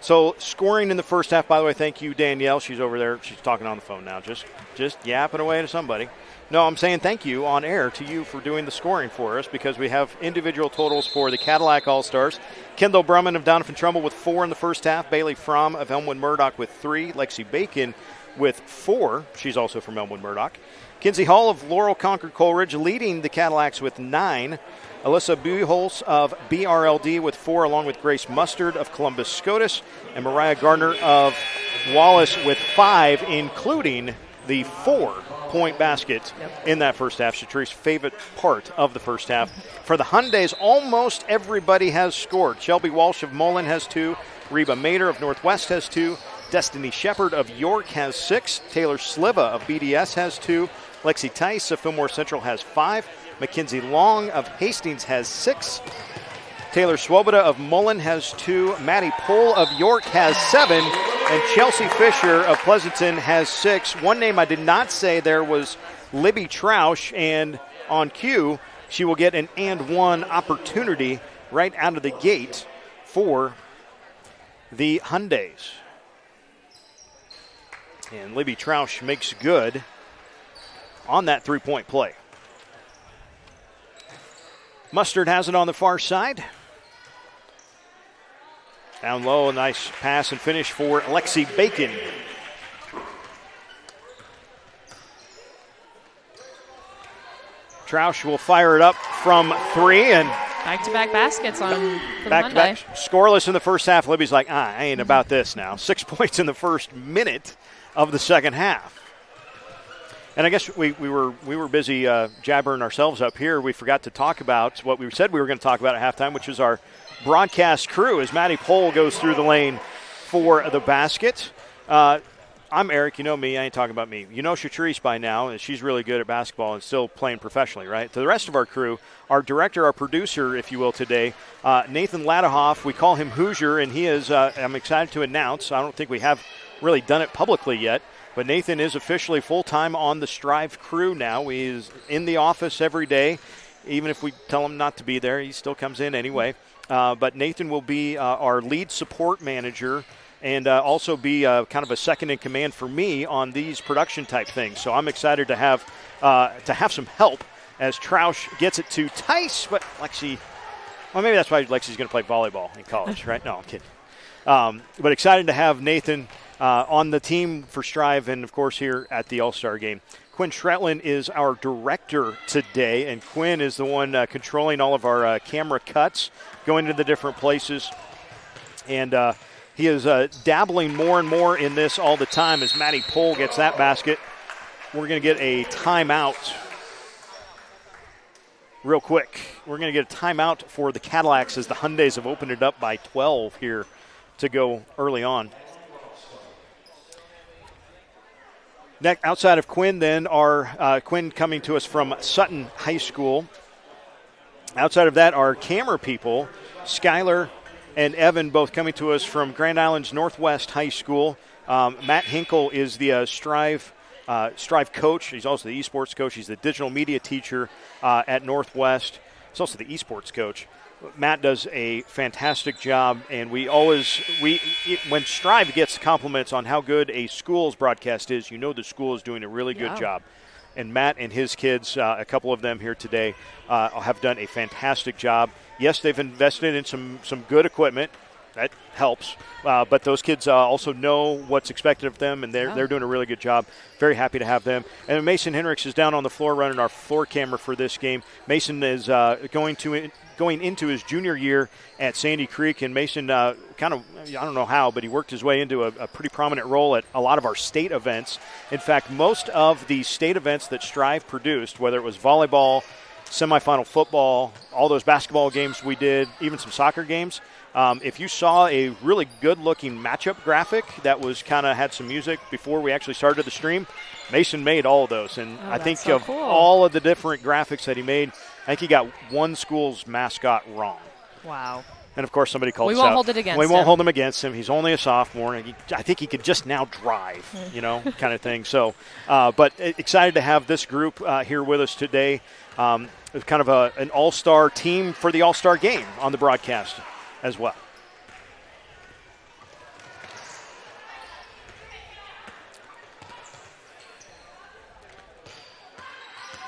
A: So scoring in the first half, by the way, thank you, Danielle. She's over there. She's talking on the phone now, just yapping away to somebody. No, I'm saying thank you on air to you for doing the scoring for us because we have individual totals for the Cadillac All-Stars. Kendall Brumman of Donovan Trumbull with 4 in the first half. Bailey Fromm of Elmwood Murdoch with 3. Lexi Bacon with 4. She's also from Elmwood Murdoch. Kinsey Hall of Laurel Concord Coleridge leading the Cadillacs with 9. Alyssa Buholz of BRLD with 4, along with Grace Mustard of Columbus SCOTUS, and Mariah Gardner of Wallace with 5, including the 4-point basket in that first half. Shatrice's favorite part of the first half. For the Hyundais, almost everybody has scored. Shelby Walsh of Mullen has 2. Reba Mader of Northwest has 2. Destiny Shepard of York has 6. Taylor Sliva of BDS has 2. Lexi Tice of Fillmore Central has 5. Mackenzie Long of Hastings has 6. Taylor Swoboda of Mullen has 2. Maddie Pohl of York has 7. And Chelsea Fisher of Pleasanton has 6. One name I did not say there was Libby Troush, and on cue, she will get an and one opportunity right out of the gate for the Hyundais. And Libby Troush makes good on that three-point play. Mustard has it on the far side. Down low, a nice pass and finish for Lexi Bacon. Troush will fire it up from 3 and
C: back-to-back baskets on for
A: back-to-back scoreless in the first half. Libby's like, I ain't about this now. 6 points in the first minute of the second half. And I guess we were busy jabbering ourselves up here. We forgot to talk about what we said we were going to talk about at halftime, which is our broadcast crew as Maddie Pohl goes through the lane for the basket. I'm Eric. You know me. I ain't talking about me. You know Shatrice by now, and she's really good at basketball and still playing professionally, right? To the rest of our crew, our director, our producer, if you will, today, Nathan Ladahoff. We call him Hoosier, and he is, I'm excited to announce, I don't think we have really done it publicly yet, but Nathan is officially full-time on the Strive crew now. He is in the office every day. Even if we tell him not to be there, he still comes in anyway. But Nathan will be our lead support manager and also be kind of a second in command for me on these production type things. So I'm excited to have some help as Troush gets it to Tice, but Lexi, well, maybe that's why Lexi's going to play volleyball in college, right? No, I'm kidding. But excited to have Nathan on the team for Strive and, of course, here at the All-Star game. Quinn Shretlin is our director today, and Quinn is the one controlling all of our camera cuts, going to the different places. And he is dabbling more and more in this all the time as Maddie Pohl gets that basket. We're going to get a timeout real quick. We're going to get a timeout for the Cadillacs as the Hyundais have opened it up by 12 here to go early on. Next, outside of Quinn, then, are Quinn coming to us from Sutton High School. Outside of that, our camera people, Skylar and Evan, both coming to us from Grand Island's Northwest High School. Matt Hinkle is the Strive coach. He's also the esports coach. He's the digital media teacher at Northwest. He's also the esports coach. Matt does a fantastic job, and when Strive gets compliments on how good a school's broadcast is, you know the school is doing a really good job. And Matt and his kids, a couple of them here today, have done a fantastic job. Yes, they've invested in some good equipment. That helps. But those kids also know what's expected of them, and they're doing a really good job. Very happy to have them. And Mason Henricks is down on the floor running our floor camera for this game. Mason is going into his junior year at Sandy Creek, and Mason I don't know how, but he worked his way into a pretty prominent role at a lot of our state events. In fact, most of the state events that Strive produced, whether it was volleyball, semifinal football, all those basketball games we did, even some soccer games, if you saw a really good-looking matchup graphic that was kind of had some music before we actually started the stream, Mason made all of those. And I think
C: so
A: of
C: cool.
A: all of the different graphics that he made, I think he got one school's mascot wrong.
C: Wow.
A: And, of course, somebody called us out.
C: We won't hold it against him.
A: We won't hold him against him. He's only a sophomore. And I think he could just now drive, kind of thing. So, but excited to have this group here with us today. It's kind of an all-star team for the all-star game on the broadcast as well.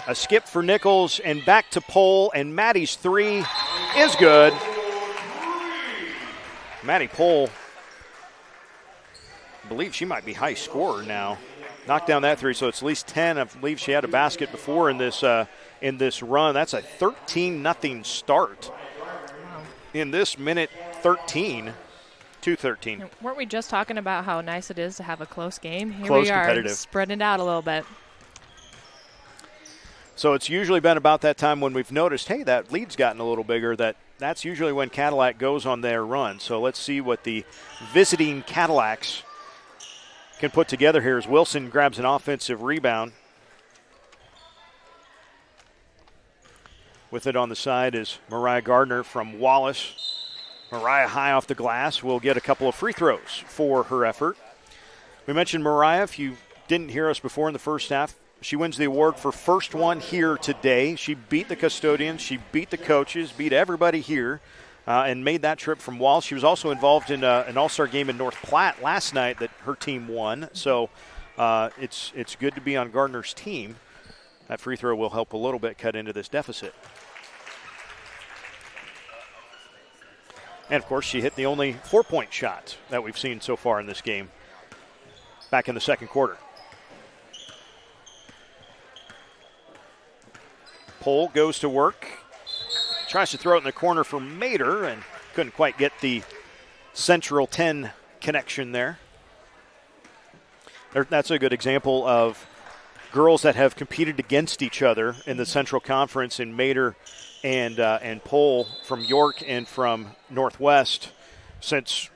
A: A skip for Nichols and back to Pohl, and Maddie's three is good. Maddie Pohl, I believe she might be high scorer now. Knocked down that three, so it's at least 10. I believe she had a basket before in this run. That's a 13-0 start. In this minute 13, 2:13.
C: Weren't we just talking about how nice it is to have a close game? Here
A: Close,
C: we are,
A: competitive.
C: spreading it out a little bit.
A: So it's usually been about that time when we've noticed, hey, that lead's gotten a little bigger. That's usually when Cadillac goes on their run. So let's see what the visiting Cadillacs can put together here as Wilson grabs an offensive rebound. With it on the side is Mariah Gardner from Wallace. Mariah high off the glass will get a couple of free throws for her effort. We mentioned Mariah, if you didn't hear us before in the first half, she wins the award for first one here today. She beat the custodians, she beat the coaches, beat everybody here, and made that trip from Wallace. She was also involved in an all-star game in North Platte last night that her team won. So it's good to be on Gardner's team. That free throw will help a little bit cut into this deficit. And, of course, she hit the only 4-point shot that we've seen so far in this game back in the second quarter. Pohl goes to work. Tries to throw it in the corner for Mater and couldn't quite get the Central 10 connection there. That's a good example of girls that have competed against each other in the Central Conference in Mater and Pohl from York and from Northwest since,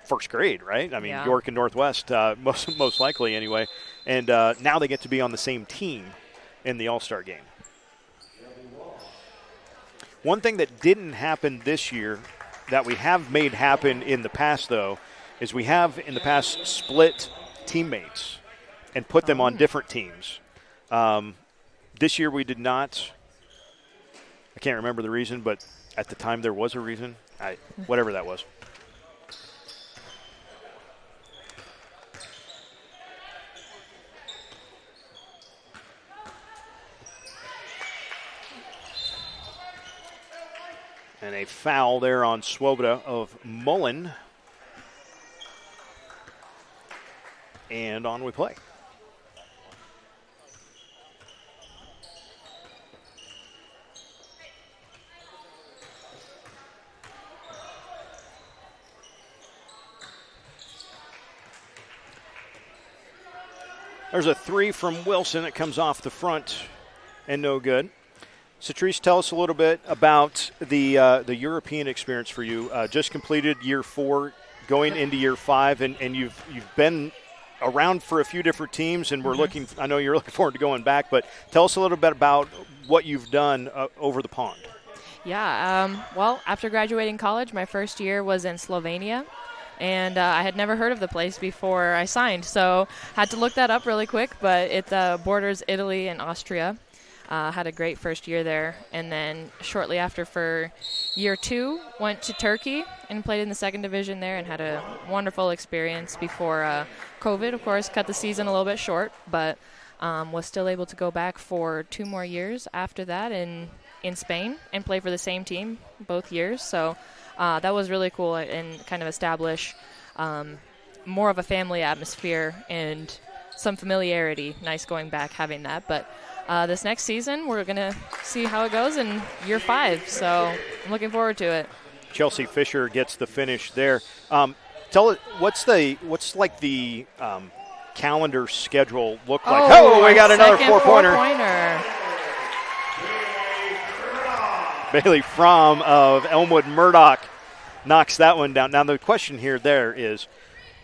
A: first grade, right? I mean,
C: Yeah.
A: York and Northwest, most likely anyway. And now they get to be on the same team in the All-Star game. One thing that didn't happen this year that we have made happen in the past, though, is we have in the past split teammates and put them on different teams. This year we did not. I can't remember the reason, but at the time there was a reason. Whatever that was. And a foul there on Swoboda of Mullen. And on we play. There's a three from Wilson that comes off the front and no good. Satrice, tell us a little bit about the European experience for you. Just completed year 4, going into year 5, and you've been around for a few different teams, and I know you're looking forward to going back, but tell us a little bit about what you've done over the pond.
C: Yeah, well, after graduating college, my first year was in Slovenia, and I had never heard of the place before I signed, so had to look that up really quick, but it borders Italy and Austria. Had a great first year there, and then shortly after for year 2, went to Turkey and played in the second division there and had a wonderful experience before COVID, of course, cut the season a little bit short, but was still able to go back for 2 more years after that in Spain and play for the same team both years. So that was really cool and kind of establish more of a family atmosphere and some familiarity. Nice going back having that, but this next season, we're going to see how it goes in year 5, so I'm looking forward to it.
A: Chelsea Fisher gets the finish there. Tell it, what's the calendar schedule look like? Oh, we got another 4-pointer. Bailey Fromm of Elmwood Murdoch knocks that one down. Now the question there is,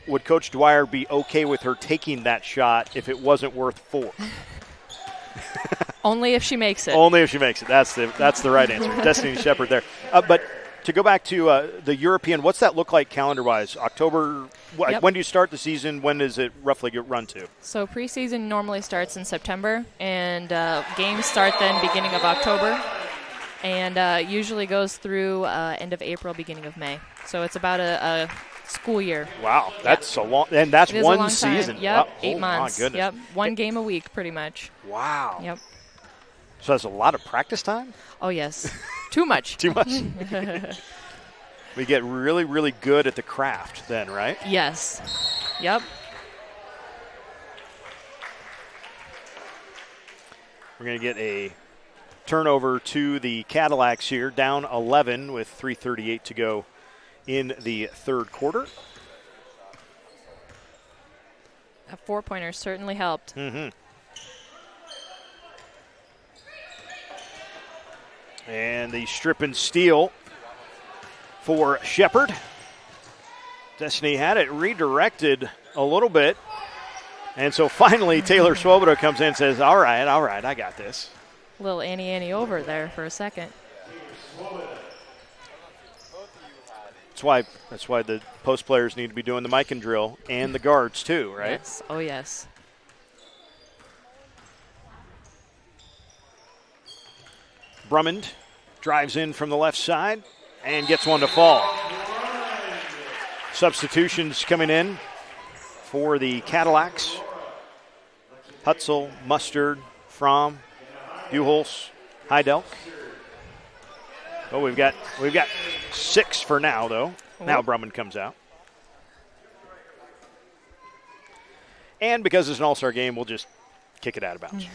A: would Coach Dwyer be okay with her taking that shot if it wasn't worth 4?
C: Only if she makes it.
A: Only if she makes it. That's the right answer. Destiny Shepard there. But to go back to the European, what's that look like calendar-wise? October,
C: Yep.
A: When do you start the season? When does it roughly get run to?
C: So preseason normally starts in September, and games start then beginning of October, and usually goes through end of April, beginning of May. So it's about a school year.
A: Wow, that's a long, and that's one season.
C: Yep,
A: wow.
C: 8 months.
A: My goodness.
C: Yep, one game a week pretty much.
A: Wow.
C: Yep.
A: So that's a lot of practice time?
C: Oh, yes. Too much.
A: Too much. We get really, really good at the craft then, right?
C: Yes. Yep.
A: We're going to get a turnover to the Cadillacs here, down 11 with 3:38 to go in the third quarter.
C: A 4-pointer certainly helped.
A: Mm-hmm. And the strip and steal for Shepard. Destiny had it redirected a little bit. And so finally Taylor Swoboda comes in and says, all right, I got this.
C: A little Annie over there for a second.
A: That's why the post players need to be doing the mic and drill, and the guards too, right?
C: Yes. Oh, yes.
A: Brummond drives in from the left side and gets one to fall. Substitutions coming in for the Cadillacs. Hutzel, Mustard, Fromm, Buchholz, Heidelk. Oh, we've got 6 for now, though. Now Brumman comes out. And because it's an all-star game, we'll just kick it out of bounds.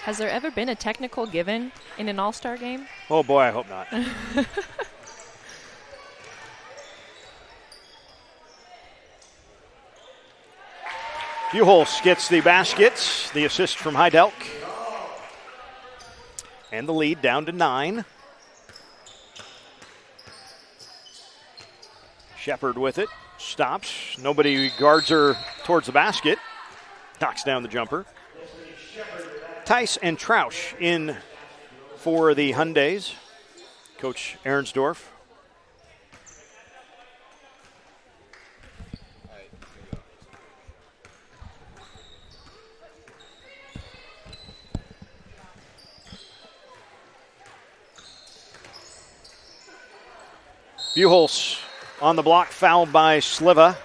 C: Has there ever been a technical given in an all-star game?
A: Oh, boy, I hope not. Buchholz gets the basket, the assist from Heidelk. And the lead down to 9. Shepard with it, stops. Nobody guards her towards the basket. Knocks down the jumper. Tice and Trausch in for the Hyundais. Coach Ahrensdorf. Buchholz on the block, fouled by Sliva.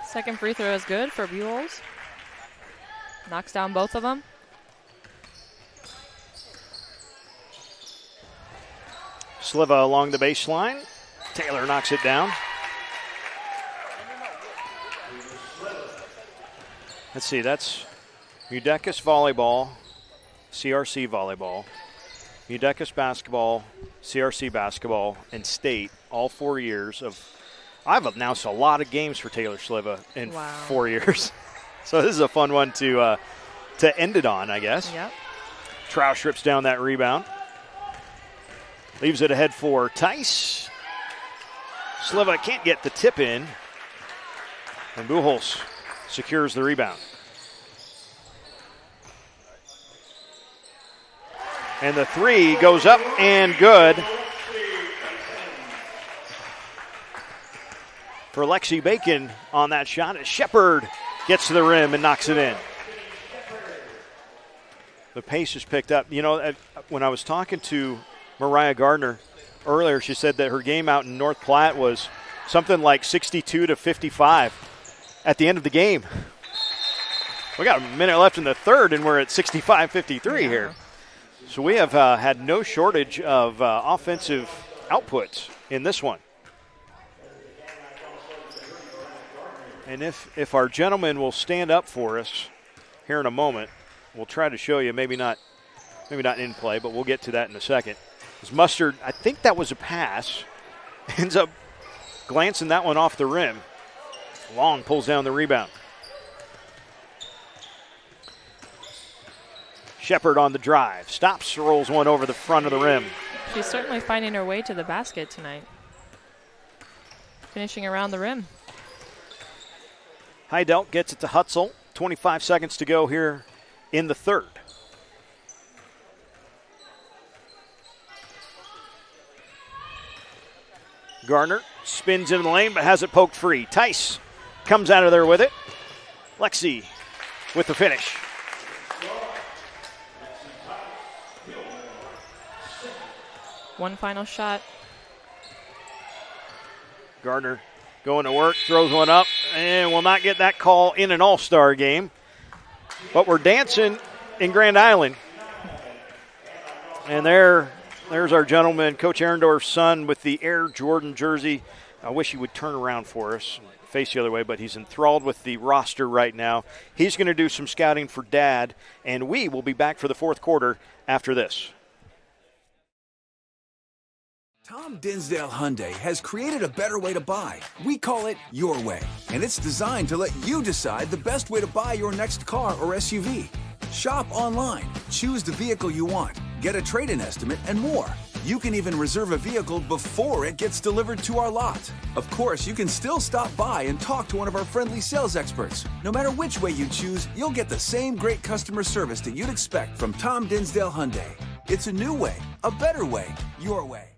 C: Second free throw is good for Buchholz. Knocks down both of them.
A: Sliva along the baseline. Taylor knocks it down. Let's see, that's Mudecas volleyball, CRC volleyball, Mudecas basketball, CRC basketball, and state, all 4 years of. I've announced a lot of games for Taylor Sliva in 4 years. So this is a fun one to end it on, I guess.
C: Yep.
A: Trausch rips down that rebound. Leaves it ahead for Tice. Sliva can't get the tip in. And Buchholz secures the rebound. And the 3 goes up and good. For Lexi Bacon on that shot, as Shepard gets to the rim and knocks it in. The pace is picked up. You know, when I was talking to Mariah Gardner earlier, she said that her game out in North Platte was something like 62-55 at the end of the game. We got a minute left in the third, and we're at 65-53 here. So we have had no shortage of offensive output in this one. And if our gentleman will stand up for us here in a moment, we'll try to show you, maybe not in play, but we'll get to that in a second. As Mustard, I think that was a pass, ends up glancing that one off the rim. Long pulls down the rebound. Shepard on the drive, stops, rolls one over the front of the rim.
C: She's certainly finding her way to the basket tonight. Finishing around the rim.
A: Heidelk gets it to Hutzel. 25 seconds to go here in the third. Garner spins into the lane but has it poked free. Tice comes out of there with it. Lexi with the finish.
C: One final shot.
A: Gardner going to work, throws one up, and will not get that call in an all-star game. But we're dancing in Grand Island. And there's our gentleman, Coach Ahrensdorf's son, with the Air Jordan jersey. I wish he would turn around for us, face the other way, but he's enthralled with the roster right now. He's going to do some scouting for Dad, and we will be back for the fourth quarter after this.
D: Tom Dinsdale Hyundai has created a better way to buy. We call it Your Way, and it's designed to let you decide the best way to buy your next car or SUV. Shop online, choose the vehicle you want, get a trade-in estimate, and more. You can even reserve a vehicle before it gets delivered to our lot. Of course, you can still stop by and talk to one of our friendly sales experts. No matter which way you choose, you'll get the same great customer service that you'd expect from Tom Dinsdale Hyundai. It's a new way, a better way, your way.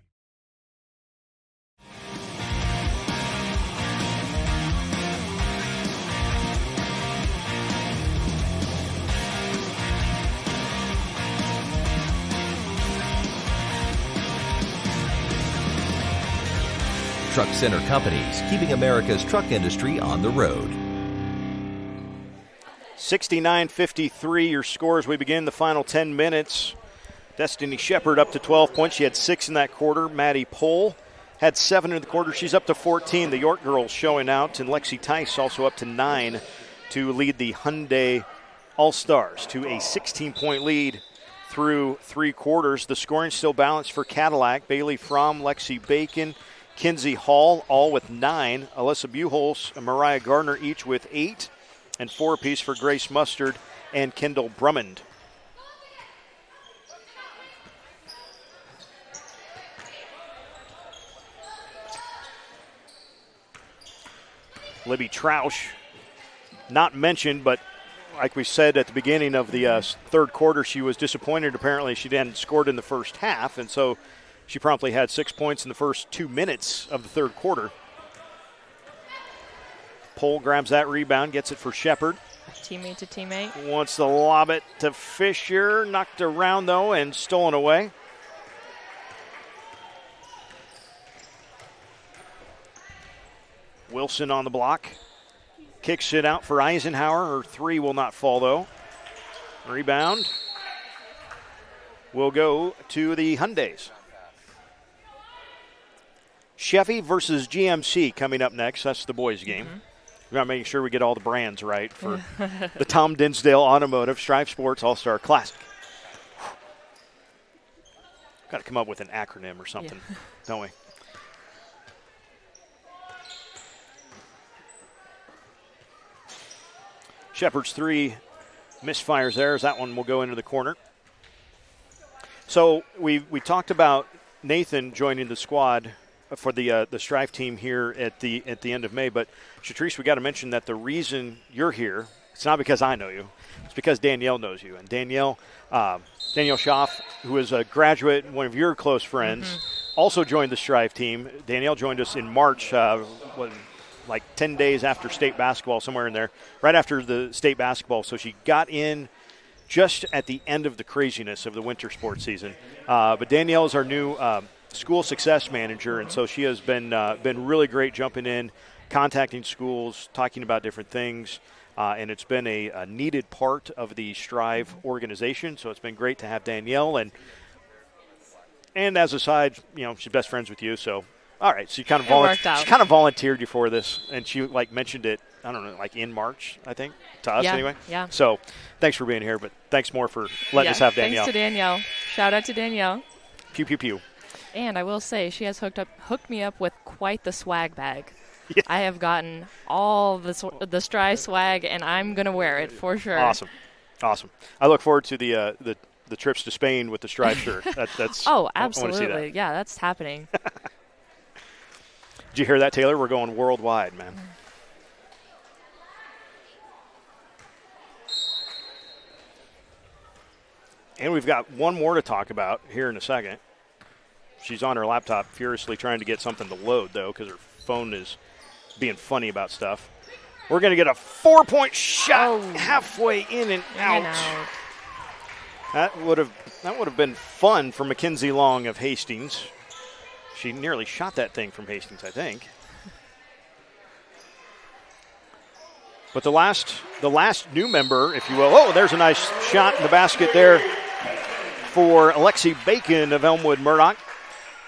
F: Truck Center Companies, keeping America's truck industry on the road.
A: 69-53 your scores. We begin the final 10 minutes. Destiny Shepard up to 12 points. She had 6 in that quarter. Maddie Pohl had 7 in the quarter. She's up to 14. The York girls showing out, and Lexi Tice also up to 9 to lead the Hyundai All-Stars to a 16-point lead through 3 quarters. The scoring still balanced for Cadillac. Bailey Fromm, Lexi Bacon, Kinsey Hall, all with 9. Alyssa Buchholz and Mariah Gardner each with 8. And 4 apiece for Grace Mustard and Kendall Brummond. Libby Troush, not mentioned, but like we said at the beginning of the third quarter, she was disappointed. Apparently she hadn't scored in the first half, and so she promptly had 6 points in the first 2 minutes of the third quarter. Pohl grabs that rebound, gets it for Shepard.
C: Teammate to teammate.
A: Wants to lob it to Fisher. Knocked around, though, and stolen away. Wilson on the block. Kicks it out for Eisenhower. Her 3 will not fall, though. Rebound will go to the Hyundais. Chevy versus GMC coming up next. That's the boys' game.
C: Mm-hmm.
A: We've got to make sure we get all the brands right for the Tom Dinsdale Automotive Strive Sports All-Star Classic. Got to come up with an acronym or something, don't we? Shepard's 3 misfires there as that one will go into the corner. So we talked about Nathan joining the squad for the Strive team here at the end of May. But, Shatrice, we got to mention that the reason you're here, it's not because I know you. It's because Danielle knows you. And Danielle Schaff, who is a graduate, one of your close friends, also joined the Strive team. Danielle joined us in March, like 10 days after state basketball, somewhere in there, right after the state basketball. So she got in just at the end of the craziness of the winter sports season. But Danielle is our new school success manager, and so she has been really great jumping in, contacting schools, talking about different things, and it's been a needed part of the Strive organization. So it's been great to have Danielle, and as a side, she's best friends with you. So all right, so she kind of volunteered you for this, and she mentioned it. I don't know, in March, I think, to us anyway.
C: Yeah.
A: So thanks for being here, but thanks more for letting us have Danielle.
C: Thanks to Danielle. Shout out to Danielle.
A: Pew pew pew.
C: And I will say, she has hooked me up with quite the swag bag.
A: Yeah.
C: I have gotten all the Strive swag, and I'm going to wear it for sure.
A: Awesome. I look forward to the trips to Spain with the Strive shirt. That's
C: oh, absolutely.
A: I want to see that.
C: Yeah, that's happening.
A: Did you hear that, Taylor? We're going worldwide, man. And we've got one more to talk about here in a second. She's on her laptop furiously trying to get something to load, though, because her phone is being funny about stuff. We're going to get a 4-point shot halfway in and out. That would have been fun for Mackenzie Long of Hastings. She nearly shot that thing from Hastings, I think. But the last new member, if you will. Oh, there's a nice shot in the basket there for Alexi Bacon of Elmwood Murdoch.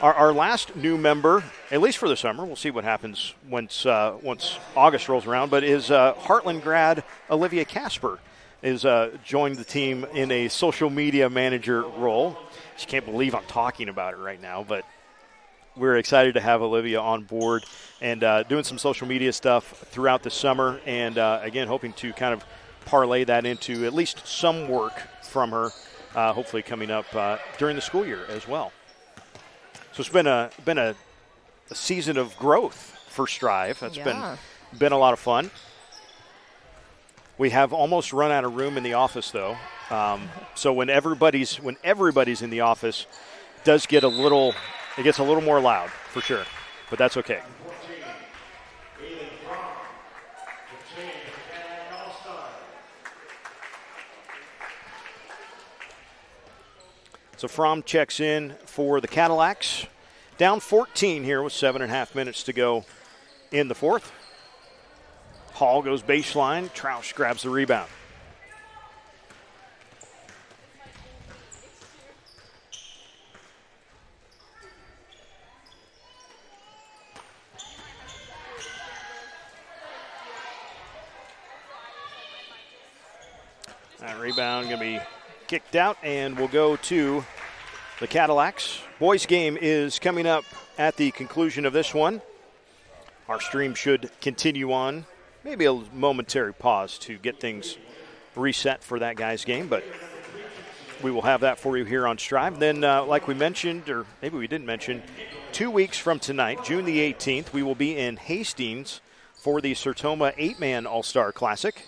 A: Our last new member, at least for the summer, we'll see what happens once August rolls around, but is Heartland grad Olivia Casper is joined the team in a social media manager role. She can't believe I'm talking about it right now, but we're excited to have Olivia on board and doing some social media stuff throughout the summer, and again, hoping to kind of parlay that into at least some work from her, hopefully coming up during the school year as well. So it's been a season of growth for Strive. That's
C: Yeah.
A: been a lot of fun. We have almost run out of room in the office, though. So when everybody's in the office, it gets a little more loud for sure, but that's okay. So Fromm checks in for the Cadillacs. Down 14 here with 7.5 minutes to go in the fourth. Hall goes baseline. Troush grabs the rebound. That rebound going to be kicked out, and we'll go to the Cadillacs. Boys game is coming up at the conclusion of this one. Our stream should continue on. Maybe a momentary pause to get things reset for that guys game, but we will have that for you here on Strive. Then, like we mentioned, or maybe we didn't mention, 2 weeks from tonight, June the 18th, we will be in Hastings for the Sertoma 8-Man All-Star Classic,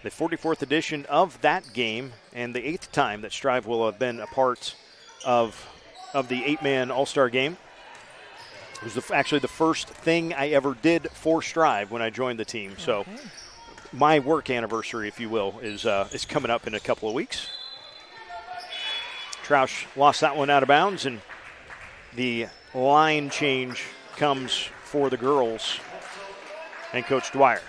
A: the 44th edition of that game, and the 8th time that Strive will have been a part of the 8-Man All-Star Game. It was actually the first thing I ever did for Strive when I joined the team. Okay. So my work anniversary, if you will, is coming up in a couple of weeks. Troush lost that one out of bounds, and the line change comes for the girls and Coach Dwyer.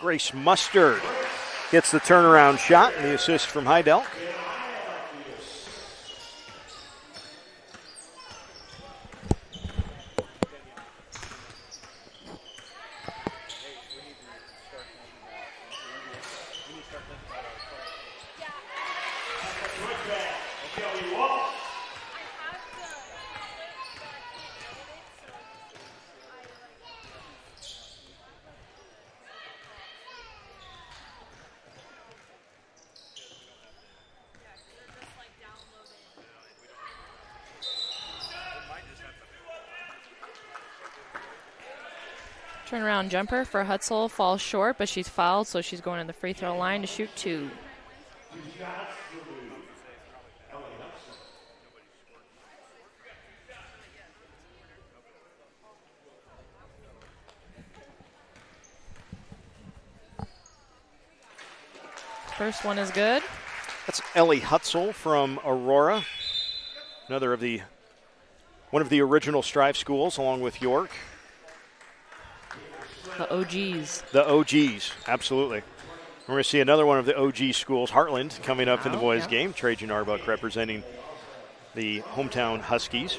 A: Grace Mustard gets the turnaround shot and the assist from Heidelk.
C: Turnaround jumper for Hutzel falls short, but she's fouled, so she's going to the free throw line to shoot 2. First one is good.
A: That's Ellie Hutzel from Aurora, one of the original Strive schools, along with York.
C: The OGs.
A: The OGs, absolutely. We're going to see another one of the OG schools, Heartland, coming up in the boys' game. Trajan Arbuck representing the hometown Huskies.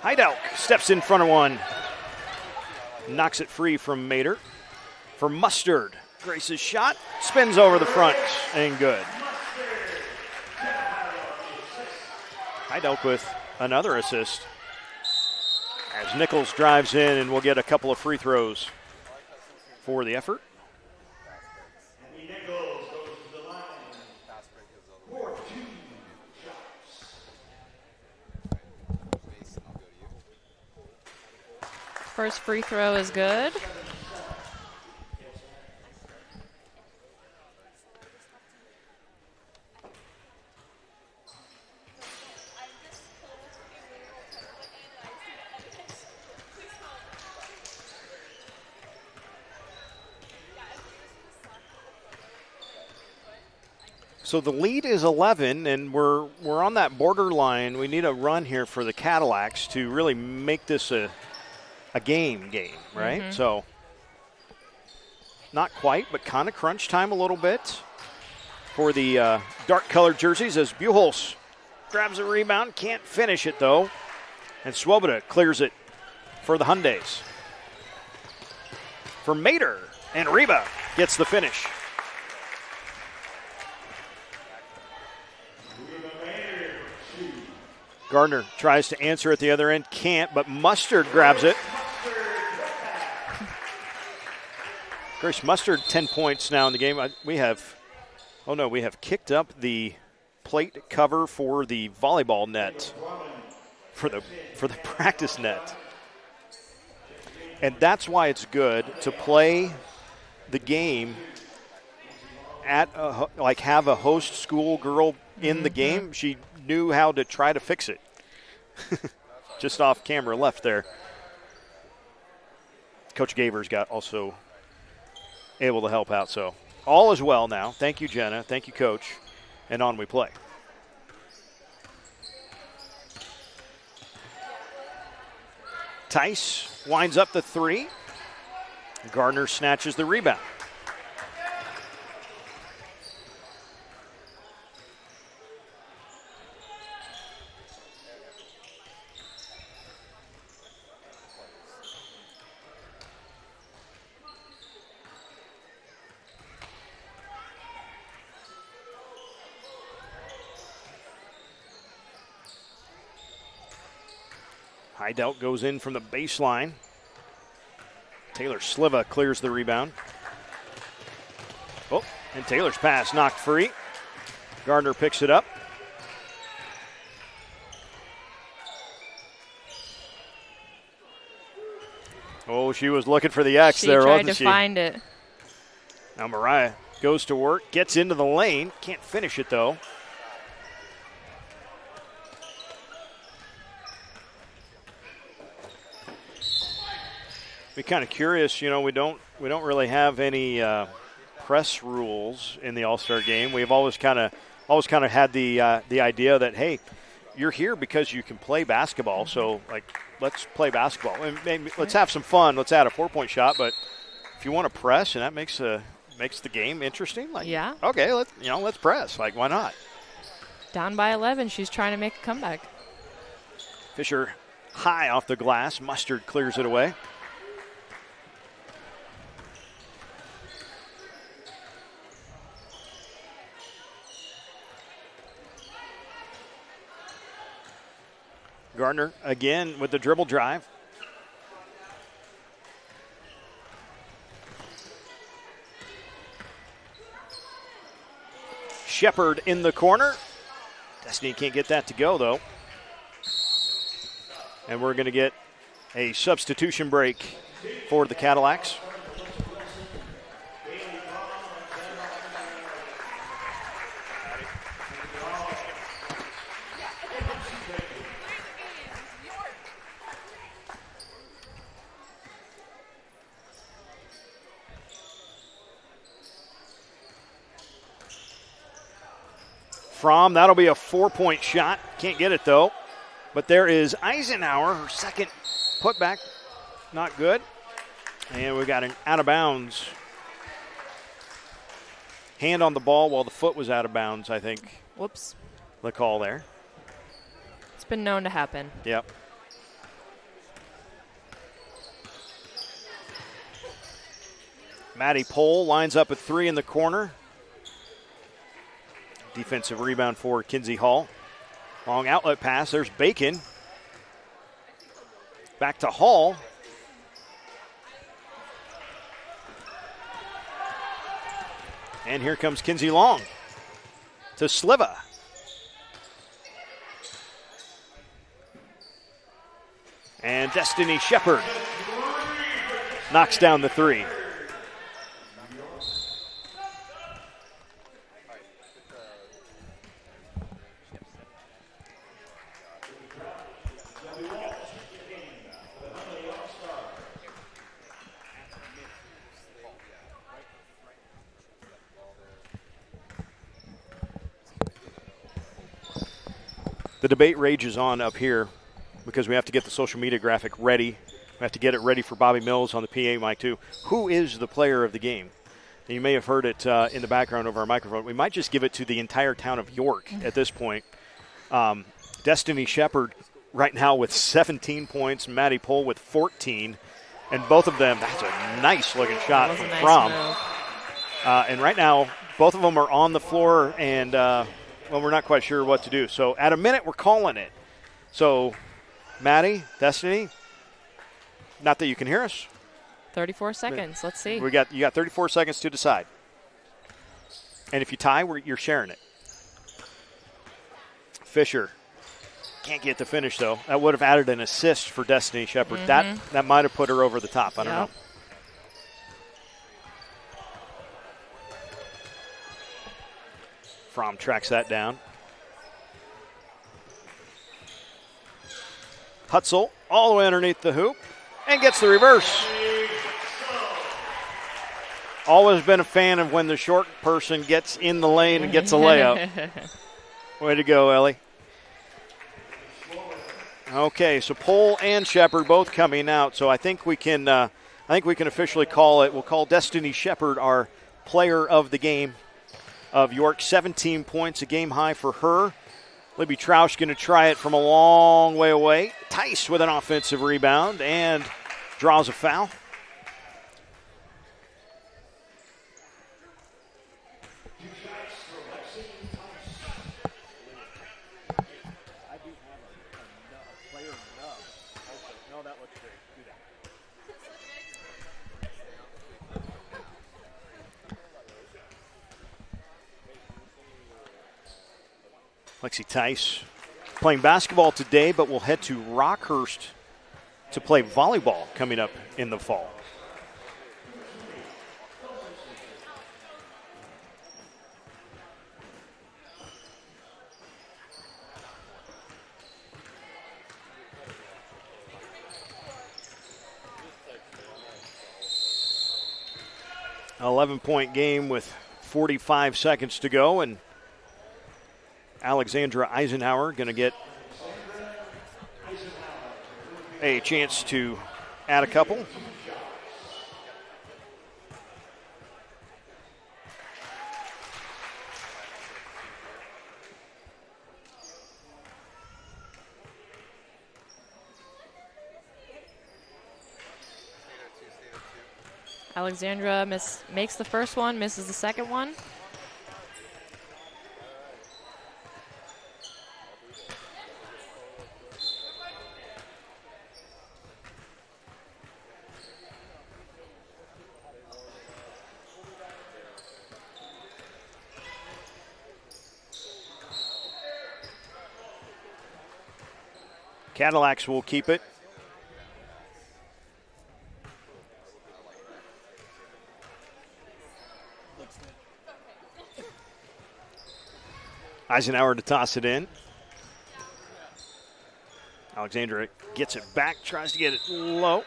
A: Heidelk steps in front of one. Knocks it free from Mater. For Mustard, Grace's shot, spins over the front, and good. Heidelk with another assist as Nichols drives in, and we'll get a couple of free throws for the effort.
C: First free throw is good. So the lead is 11, and we're on that borderline. We need a run here for the Cadillacs to really make this
A: a game, right? So not quite, but kind of crunch time a little bit for the dark-colored jerseys as Buchholz grabs a rebound, can't finish it though, and Swoboda clears it for the Hyundais. For Mater, and Reba gets the finish. Gardner tries to answer at the other end, can't, but Mustard grabs it. Grace Mustard, 10 points now in the game. We have kicked up the plate cover for the volleyball net, for the practice net. And that's why it's good to play the game at have a host school girl in the game. She knew how to try to fix it. Just off camera left there. Coach Gavers got also able to help out. So all is well now. Thank you, Jenna. Thank you, Coach. And on we play. Tice winds up the three. Gardner snatches the rebound. Hideout goes in from the baseline. Taylor Sliva clears the rebound. Oh, and Taylor's pass knocked free. Gardner picks it up. Oh, she was looking for the X there, wasn't she?
C: She tried to find it.
A: Now Mariah goes to work, gets into the lane. Can't finish it, though. Be kind of curious, we don't really have any press rules in the All-Star game. We've always kind of had the idea that, hey, you're here because you can play basketball, so let's play basketball and maybe let's have some fun. Let's add a 4-point shot, but if you want to press and that makes the game interesting,
C: yeah,
A: okay, let's press. Why not?
C: Down by 11, she's trying to make a comeback.
A: Fisher high off the glass. Mustard clears it away. Gardner again with the dribble drive. Shepard in the corner. Destiny can't get that to go, though. And we're going to get a substitution break for the Cadillacs. That'll be a 4-point shot. Can't get it, though. But there is Eisenhower, her second putback. Not good. And we got an out-of-bounds. Hand on the ball while the foot was out of bounds, I think.
C: Whoops.
A: The call there.
C: It's been known to happen.
A: Yep. Maddie Pohl lines up a three in the corner. Defensive rebound for Kinsey Hall. Long outlet pass. There's Bacon. Back to Hall. And here comes Kinsey Long to Sliva. And Destiny Shepard knocks down the three. The debate rages on up here because we have to get the social media graphic ready We have to get it ready for Bobby Mills on the PA mic, too. Who is the player of the game? And you may have heard it in the background over our microphone. We might just give it to the entire town of York at this point. Destiny Shepard right now with 17 points, Maddie Pohl with 14. And both of them, that's a nice-looking shot from Fromm. And right now, both of them are on the floor, and, we're not quite sure what to do. So at a minute, we're calling it. So, Maddie, Destiny, not that you can hear us.
C: 34 seconds. Let's see.
A: You got 34 seconds to decide. And if you tie, you're sharing it. Fisher can't get the finish, though. That would have added an assist for Destiny Shepard. That might have put her over the top. I don't know. Fromm tracks that down. Hutzel all the way underneath the hoop and gets the reverse. Always been a fan of when the short person gets in the lane and gets a layup. Way to go, Ellie. Okay, so Pohl and Shepard both coming out. So I think we can officially call it. We'll call Destiny Shepard our player of the game of York. 17 points, a game high for her. Libby Troush going to try it from a long way away. Tice with an offensive rebound and draws a foul. Lexi Tice playing basketball today, but will head to Rockhurst to play volleyball coming up in the fall. An 11-point game with 45 seconds to go, and Alexandra Eisenhower going to get a chance to add a couple.
C: Alexandra makes the first one, misses the second one.
A: Cadillacs will keep it. Eisenhower to toss it in. Alexandra gets it back, tries to get it low.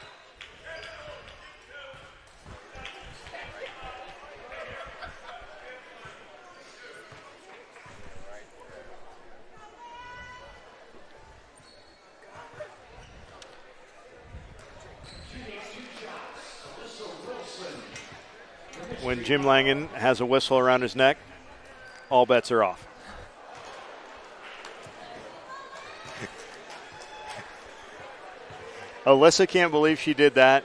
A: When Jim Langen has a whistle around his neck, all bets are off. Alyssa can't believe she did that.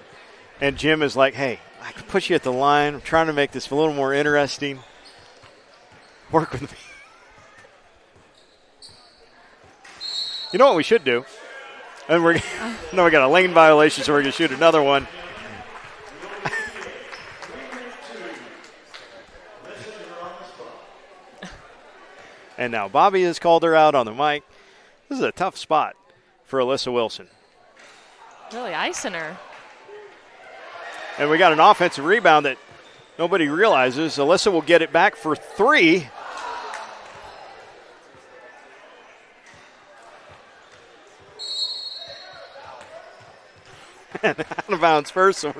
A: And Jim is like, hey, I can put you at the line. I'm trying to make this a little more interesting. Work with me. You know what we should do? And we got a lane violation, so we're going to shoot another one. And now Bobby has called her out on the mic. This is a tough spot for Alyssa Wilson.
C: Really icing her.
A: And we got an offensive rebound that nobody realizes. Alyssa will get it back for three. And out of bounds first, so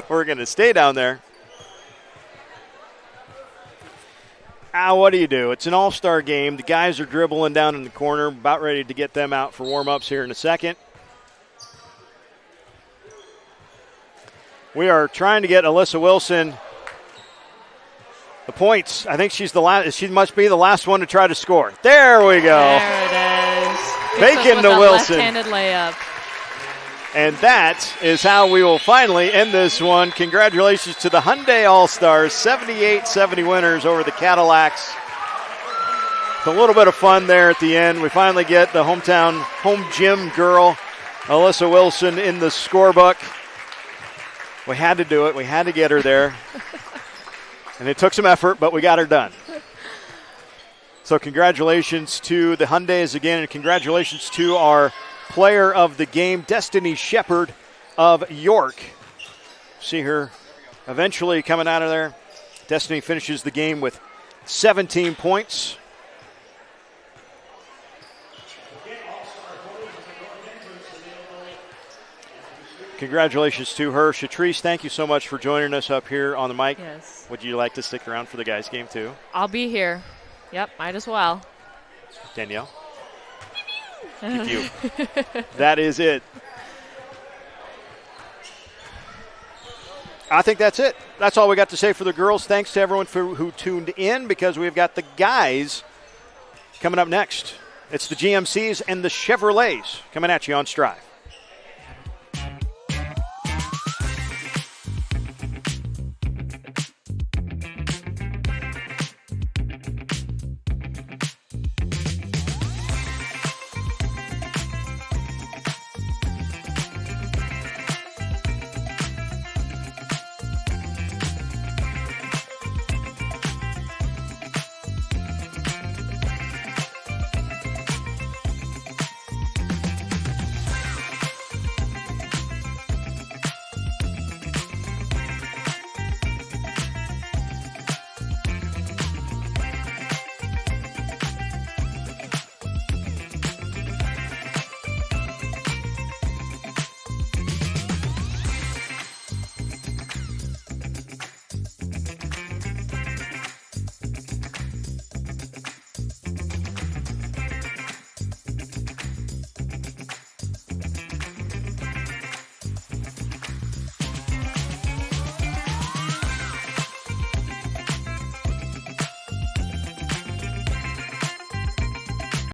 A: we're gonna stay down there. What do you do? It's an all-star game. The guys are dribbling down in the corner, about ready to get them out for warm-ups here in a second. We are trying to get Alyssa Wilson the points. I think she's the last. She must be the last one to try to score. There we go.
C: There it is.
A: Bacon to Wilson.
C: Left-handed layup.
A: And that is how we will finally end this one. Congratulations to the Hyundai All-Stars, 78-70 winners over the Cadillacs. It's a little bit of fun there at the end. We finally get the home gym girl, Alyssa Wilson, in the scorebook. We had to do it. We had to get her there. And it took some effort, but we got her done. So congratulations to the Hyundais again, and congratulations to our player of the game, Destiny Shepard of York. See her eventually coming out of there. Destiny finishes the game with 17 points. Congratulations to her. Shatrice, thank you so much for joining us up here on the mic.
C: Yes.
A: Would you like to stick around for the guys' game too?
C: I'll be here. Yep, might as well.
A: Danielle? You. That is it. I think that's it. That's all we got to say for the girls. Thanks to everyone who tuned in, because we've got the guys coming up next. It's the GMCs and the Chevrolets coming at you on Strive.